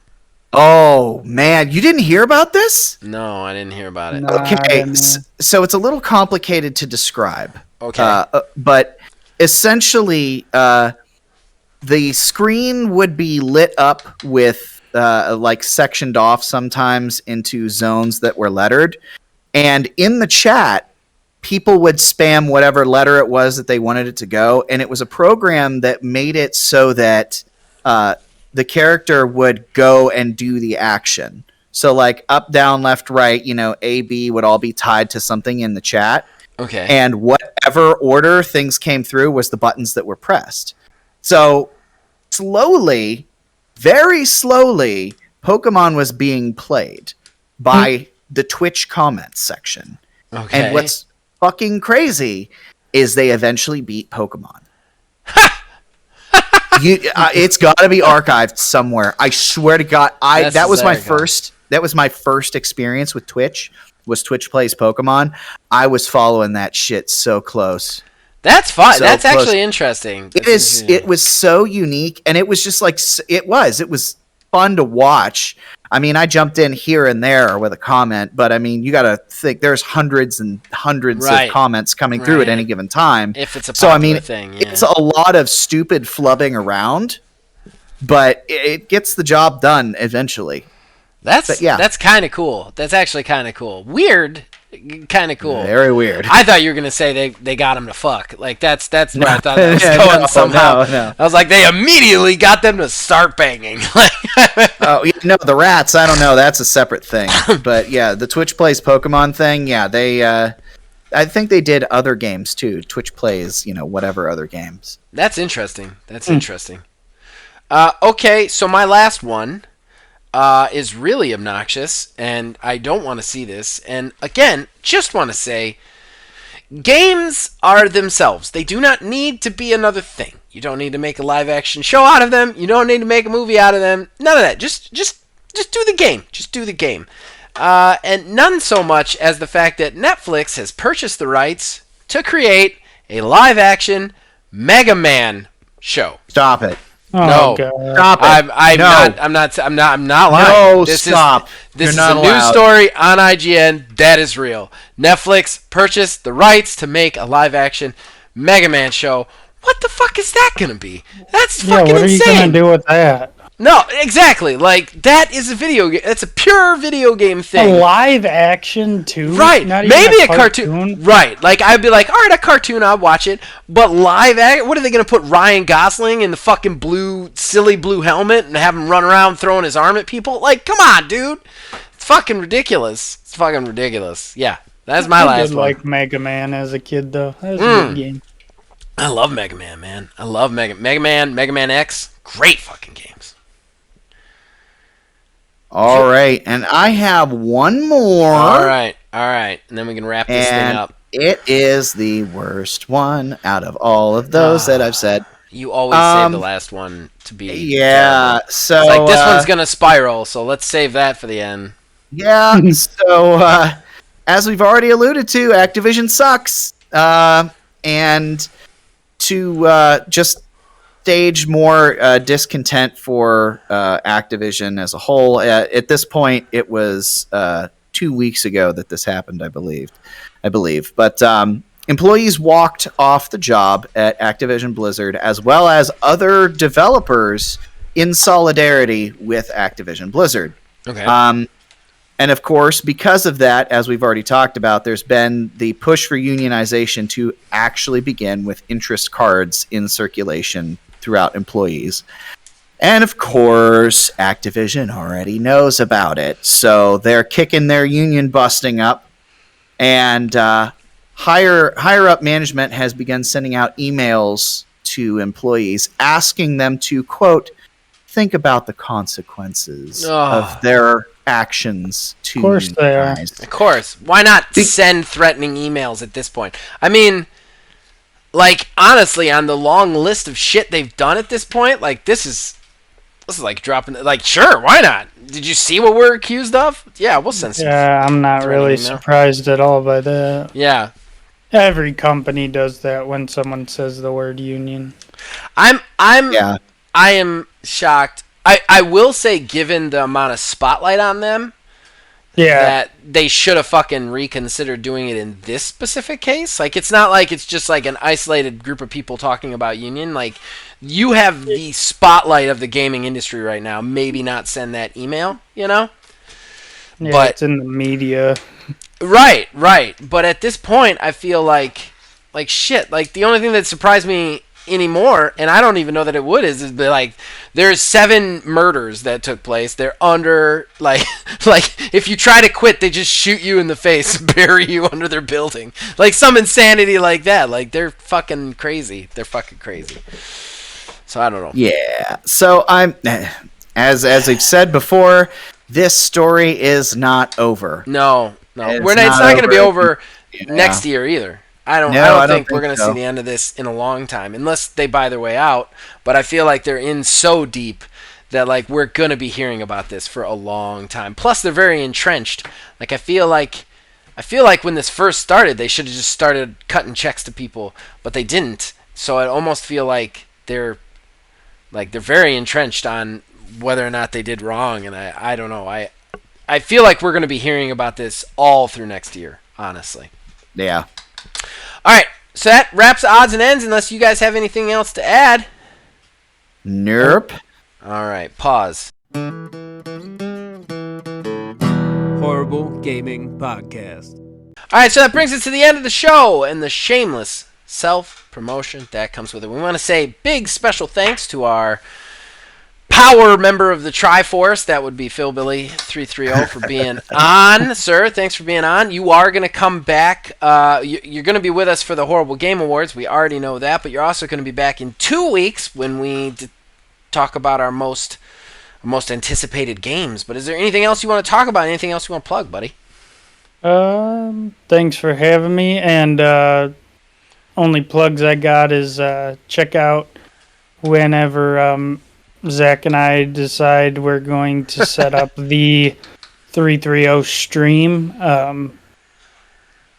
Oh man, you didn't hear about this? no, I didn't hear about it. No. I Okay, didn't know. so it's a little complicated to describe. Okay. But essentially, the screen would be lit up with like sectioned off sometimes into zones that were lettered, and in the chat, people would spam whatever letter it was that they wanted it to go, and it was a program that made it so that the character would go and do the action. So like up, down, left, right, A, B would all be tied to something in the chat. Okay. And whatever order things came through was the buttons that were pressed. So slowly, very slowly, Pokemon was being played by the Twitch comments section. Okay. And what's fucking crazy is they eventually beat Pokemon. It's got to be archived somewhere. I swear to God, that was my first experience with Twitch. Was Twitch Plays Pokemon? I was following that shit so close. That's fun. So That's close. actually interesting. It was so unique, and it was just like it was fun to watch. I mean, I jumped in here and there with a comment, but I mean, you got to think there's hundreds and hundreds Right. of comments coming through at Right. any given time. If it's a popular thing, yeah. It's a lot of stupid flubbing around, but it gets the job done eventually. That's yeah. That's kind of cool. That's actually kind of cool. Weird, kind of cool. Very weird. I thought you were gonna say they got him to fuck. Like that's where I thought that was Yeah, going no, somehow. no. I was like, they immediately got them to start banging. Oh, the rats. I don't know. That's a separate thing. But yeah, the Twitch Plays Pokemon thing. Yeah, they. I think they did other games too. Twitch Plays, whatever other games. That's interesting. That's interesting. Okay, so my last one is really obnoxious, and I don't want to see this. And again, just want to say, games are themselves. They do not need to be another thing. You don't need to make a live action show out of them. You don't need to make a movie out of them. None of that. Just do the game. Just do the game. And none so much as the fact that Netflix has purchased the rights to create a live action Mega Man show. Stop it. Oh, No. God. Stop it. I'm not lying. No, stop. This is You're not a news allowed. story on IGN. That is real. Netflix purchased the rights to make a live action Mega Man show. What the fuck is that gonna be? That's Yeah, fucking what are you insane. gonna do with that? No, exactly. Like, that is a video game. It's a pure video game A thing. live action too? Right. Not even Maybe a cartoon. Right. Like, I'd be like, all right, a cartoon, I'll watch it. But live act, what are they going to put Ryan Gosling in the fucking silly blue helmet and have him run around throwing his arm at people? Like, come on, dude. It's fucking ridiculous. It's fucking ridiculous. Yeah. That's my I last did one. like Mega Man as a kid though. That was a good game. I love Mega Man, man. I love Mega Man, Mega Man X. Great fucking games. All right, and I have one more. All right. And then we can wrap this thing And up. it is the worst one out of all of those that I've said. You always save the last one to be. Yeah, terrible. so It's like, this one's gonna spiral, so let's save that for the end. yeah. So as we've already alluded to, Activision sucks, and to just stage more discontent for Activision as a whole. At this point, it was 2 weeks ago that this happened, I believe. But employees walked off the job at Activision Blizzard, as well as other developers, in solidarity with Activision Blizzard. Okay. And of course, because of that, as we've already talked about, there's been the push for unionization to actually begin with interest cards in circulation throughout employees. And of course, Activision already knows about it. So they're kicking their union busting up. And higher up management has begun sending out emails to employees asking them to, quote, think about the consequences of their actions to Of course they are. unionize. Of course. Why not send threatening emails at this point? I mean, like, honestly, on the long list of shit they've done at this point, like, this is like dropping, like, sure, why not? Did you see what we're accused of? Yeah, we'll send some. Yeah, I'm not threatening really email. surprised at all by that. Yeah. Every company does that when someone says the word union. I Yeah. am shocked. I will say, given the amount of spotlight on them, Yeah. that they should have fucking reconsidered doing it in this specific case. Like, it's not like it's just like an isolated group of people talking about union. Like, you have the spotlight of the gaming industry right now. Maybe not send that email, you know? Yeah, but- it's in the media. Right. But at this point, I feel like shit. Like, the only thing that surprised me anymore, and I don't even know that it would, is like, there's 7 murders that took place. They're under, like if you try to quit, they just shoot you in the face and bury you under their building. Like, some insanity like that. Like, they're fucking crazy. So I don't know. Yeah. So I'm, as I've said before, this story is not over. No. It's It's not not going to be over. over Yeah. next year either. I don't think we're going to see the end of this in a long time, unless they buy their way out. But I feel like they're in so deep that, like, we're going to be hearing about this for a long time. Plus, they're very entrenched. Like, I feel like when this first started, they should have just started cutting checks to people, but they didn't. So I almost feel like they're very entrenched on whether or not they did wrong, and I don't know. I feel like we're going to be hearing about this all through next year, honestly. Yeah. All right, so that wraps odds and ends, unless you guys have anything else to add. Nerp. All right, pause. Horrible Gaming Podcast. All right, so that brings us to the end of the show and the shameless self-promotion that comes with it. We want to say big special thanks to our power member of the Triforce. That would be Philbilly 330 for being on, sir. Thanks for being on. You are going to come back. You're going to be with us for the Horrible Game Awards. We already know that, but you're also going to be back in 2 weeks when we talk about our most anticipated games. But is there anything else you want to talk about? Anything else you want to plug, buddy? Thanks for having me. And only plugs I got is check out whenever Zach and I decide we're going to set up the 330 stream.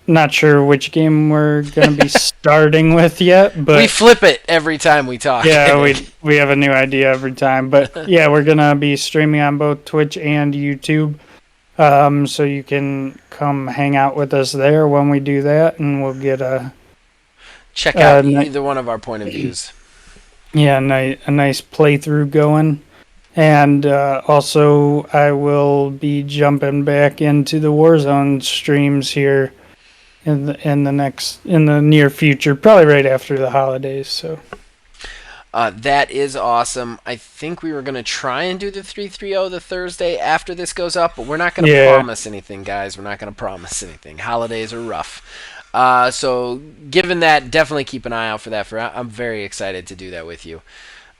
Not sure which game we're going to be starting with yet, but We flip it every time we talk. yeah, we have a new idea every time. But yeah, we're going to be streaming on both Twitch and YouTube. So you can come hang out with us there when we do that, and we'll get Check out ni- either one of our point of views. a nice playthrough going. And also, I will be jumping back into the Warzone streams here in the near future, probably right after the holidays. So That is awesome. I think we were going to try and do the 330 the Thursday after this goes up, but we're not going to promise anything, guys. We're not going to promise anything. Holidays are rough. So given that, definitely keep an eye out for that. I'm very excited to do that with you.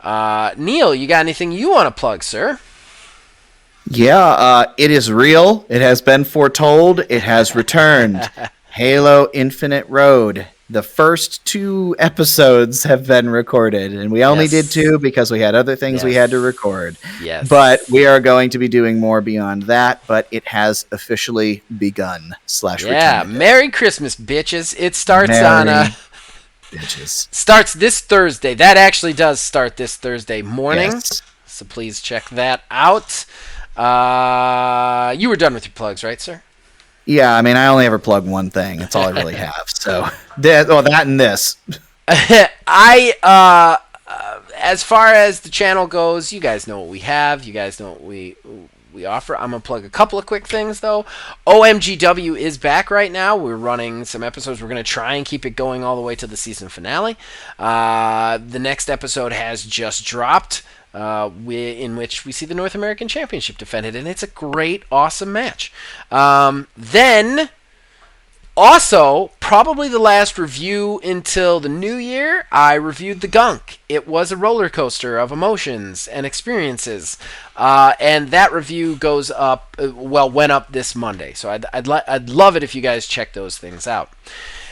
Neil, you got anything you want to plug, sir? Yeah, it is real. It has been foretold. It has returned. Halo Infinite Road. The first 2 episodes have been recorded, and we only did 2 because we had other things we had to record. Yes. But we are going to be doing more beyond that, but it has officially begun / Yeah, returned. Merry Christmas, bitches. It starts Merry bitches. starts this Thursday. That actually does start this Thursday morning. Yes. So please check that out. You were done with your plugs, right, sir? Yeah, I mean, I only ever plug one thing. That's all I really have. So, that and this. As far as the channel goes, you guys know what we have. You guys know what we offer. I'm going to plug a couple of quick things, though. OMGW is back right now. We're running some episodes. We're going to try and keep it going all the way to the season finale. The next episode has just dropped, in which we see the North American Championship defended, and it's a great, awesome match. Then... Also, probably the last review until the new year, I reviewed The Gunk. It was a roller coaster of emotions and experiences, and that review goes up, went up this Monday. So I'd love it if you guys check those things out.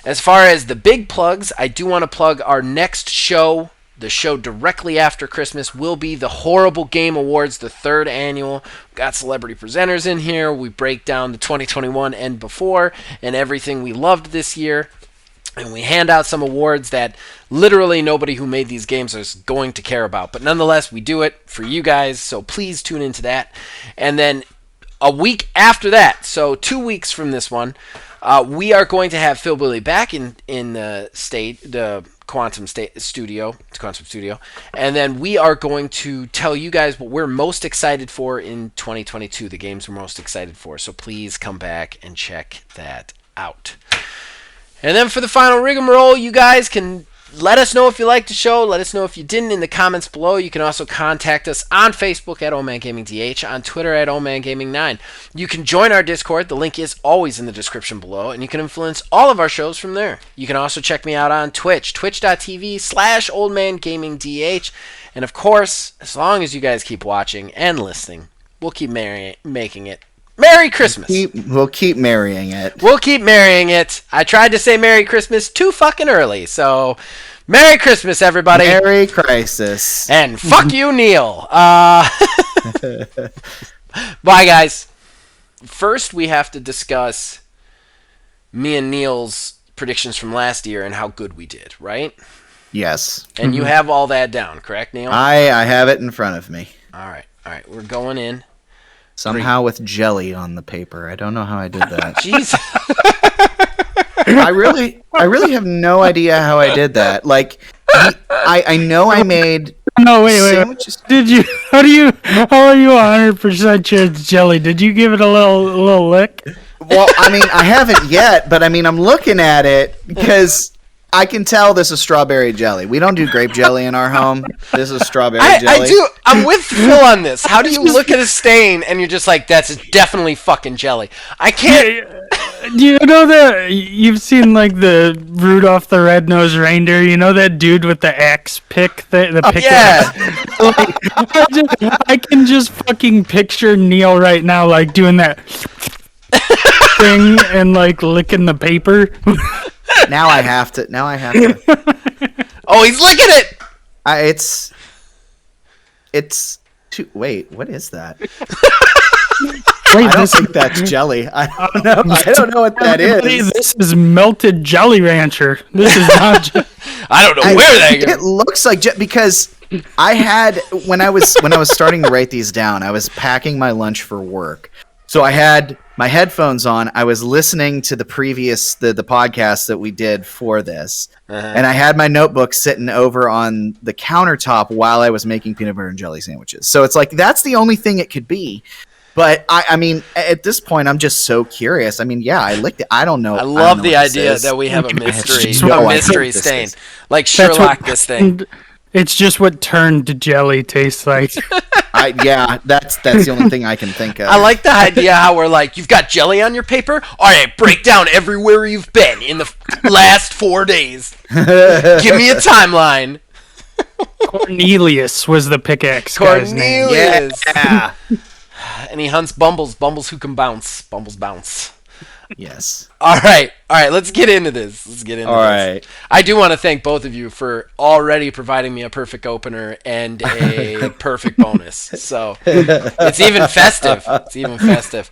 As far as the big plugs, I do want to plug our next show. The show directly after Christmas will be the Horrible Game Awards, the 3rd annual. We've got celebrity presenters in here. We break down the 2021 and before and everything we loved this year. And we hand out some awards that literally nobody who made these games is going to care about. But nonetheless, we do it for you guys, so please tune into that. And then a week after that, so 2 weeks from this one, we are going to have Philbilly back in the Quantum Studio, and then we are going to tell you guys what we're most excited for in 2022, the games we're most excited for. So please come back and check that out. And then for the final rigmarole, you guys can let us know if you liked the show. Let us know if you didn't in the comments below. You can also contact us on Facebook at OldManGamingDH, on Twitter at OldManGaming9. You can join our Discord. The link is always in the description below, and you can influence all of our shows from there. You can also check me out on Twitch, twitch.tv/OldManGamingDH. And of course, as long as you guys keep watching and listening, we'll keep making it. Merry Christmas. We'll keep marrying it. We'll keep marrying it. I tried to say Merry Christmas too fucking early, so Merry Christmas, everybody. Merry Crisis. And fuck you, Neil. Bye, guys. First, we have to discuss me and Neil's predictions from last year and how good we did, right? Yes. And you have all that down, correct, Neil? I have it in front of me. All right. We're going in. Somehow with jelly on the paper. I don't know how I did that. Jeez. I really have no idea how I did that. Like, I know I made. no, wait. sandwiches. Did you? How are you 100% sure it's jelly? Did you give it a little lick? Well, I mean, I haven't yet, but I mean, I'm looking at it because I can tell this is strawberry jelly. We don't do grape jelly in our home. This is strawberry jelly. I do. I'm with Phil on this. How do you look at a stain and you're just like, that's definitely fucking jelly? I can't. Do you know that you've seen like the Rudolph the Red-Nosed Reindeer? You know that dude with the axe pick, the pick. Yeah. I can just fucking picture Neil right now, like doing that. thing and like licking the paper. Now I have to. Oh, he's licking it. It's too. Wait, what is that? Wait, I don't think that's jelly. I don't know what that is. This is melted Jolly Rancher. This is not. I don't know where that It looks like because I had when I was starting to write these down, I was packing my lunch for work. So I had my headphones on. I was listening to the podcast that we did for this. And I had my notebook sitting over on the countertop while I was making peanut butter and jelly sandwiches. So it's like that's the only thing it could be. But I mean, at this point, I'm just so curious. I mean, yeah, I licked it. I don't know. I love the idea that we have a mystery stain, like Sherlock. This thing. It's just what turned jelly tastes like. That's the only thing I can think of. I like the idea how we're like, you've got jelly on your paper. All right, break down everywhere you've been in the last 4 days. Give me a timeline. Cornelius was the pickaxe guy's name. Cornelius. Yeah. And he hunts Bumbles who can bounce. Bumbles bounce. Yes. All right, let's get into this. All right. I do want to thank both of you for already providing me a perfect opener and a perfect bonus. So it's even festive.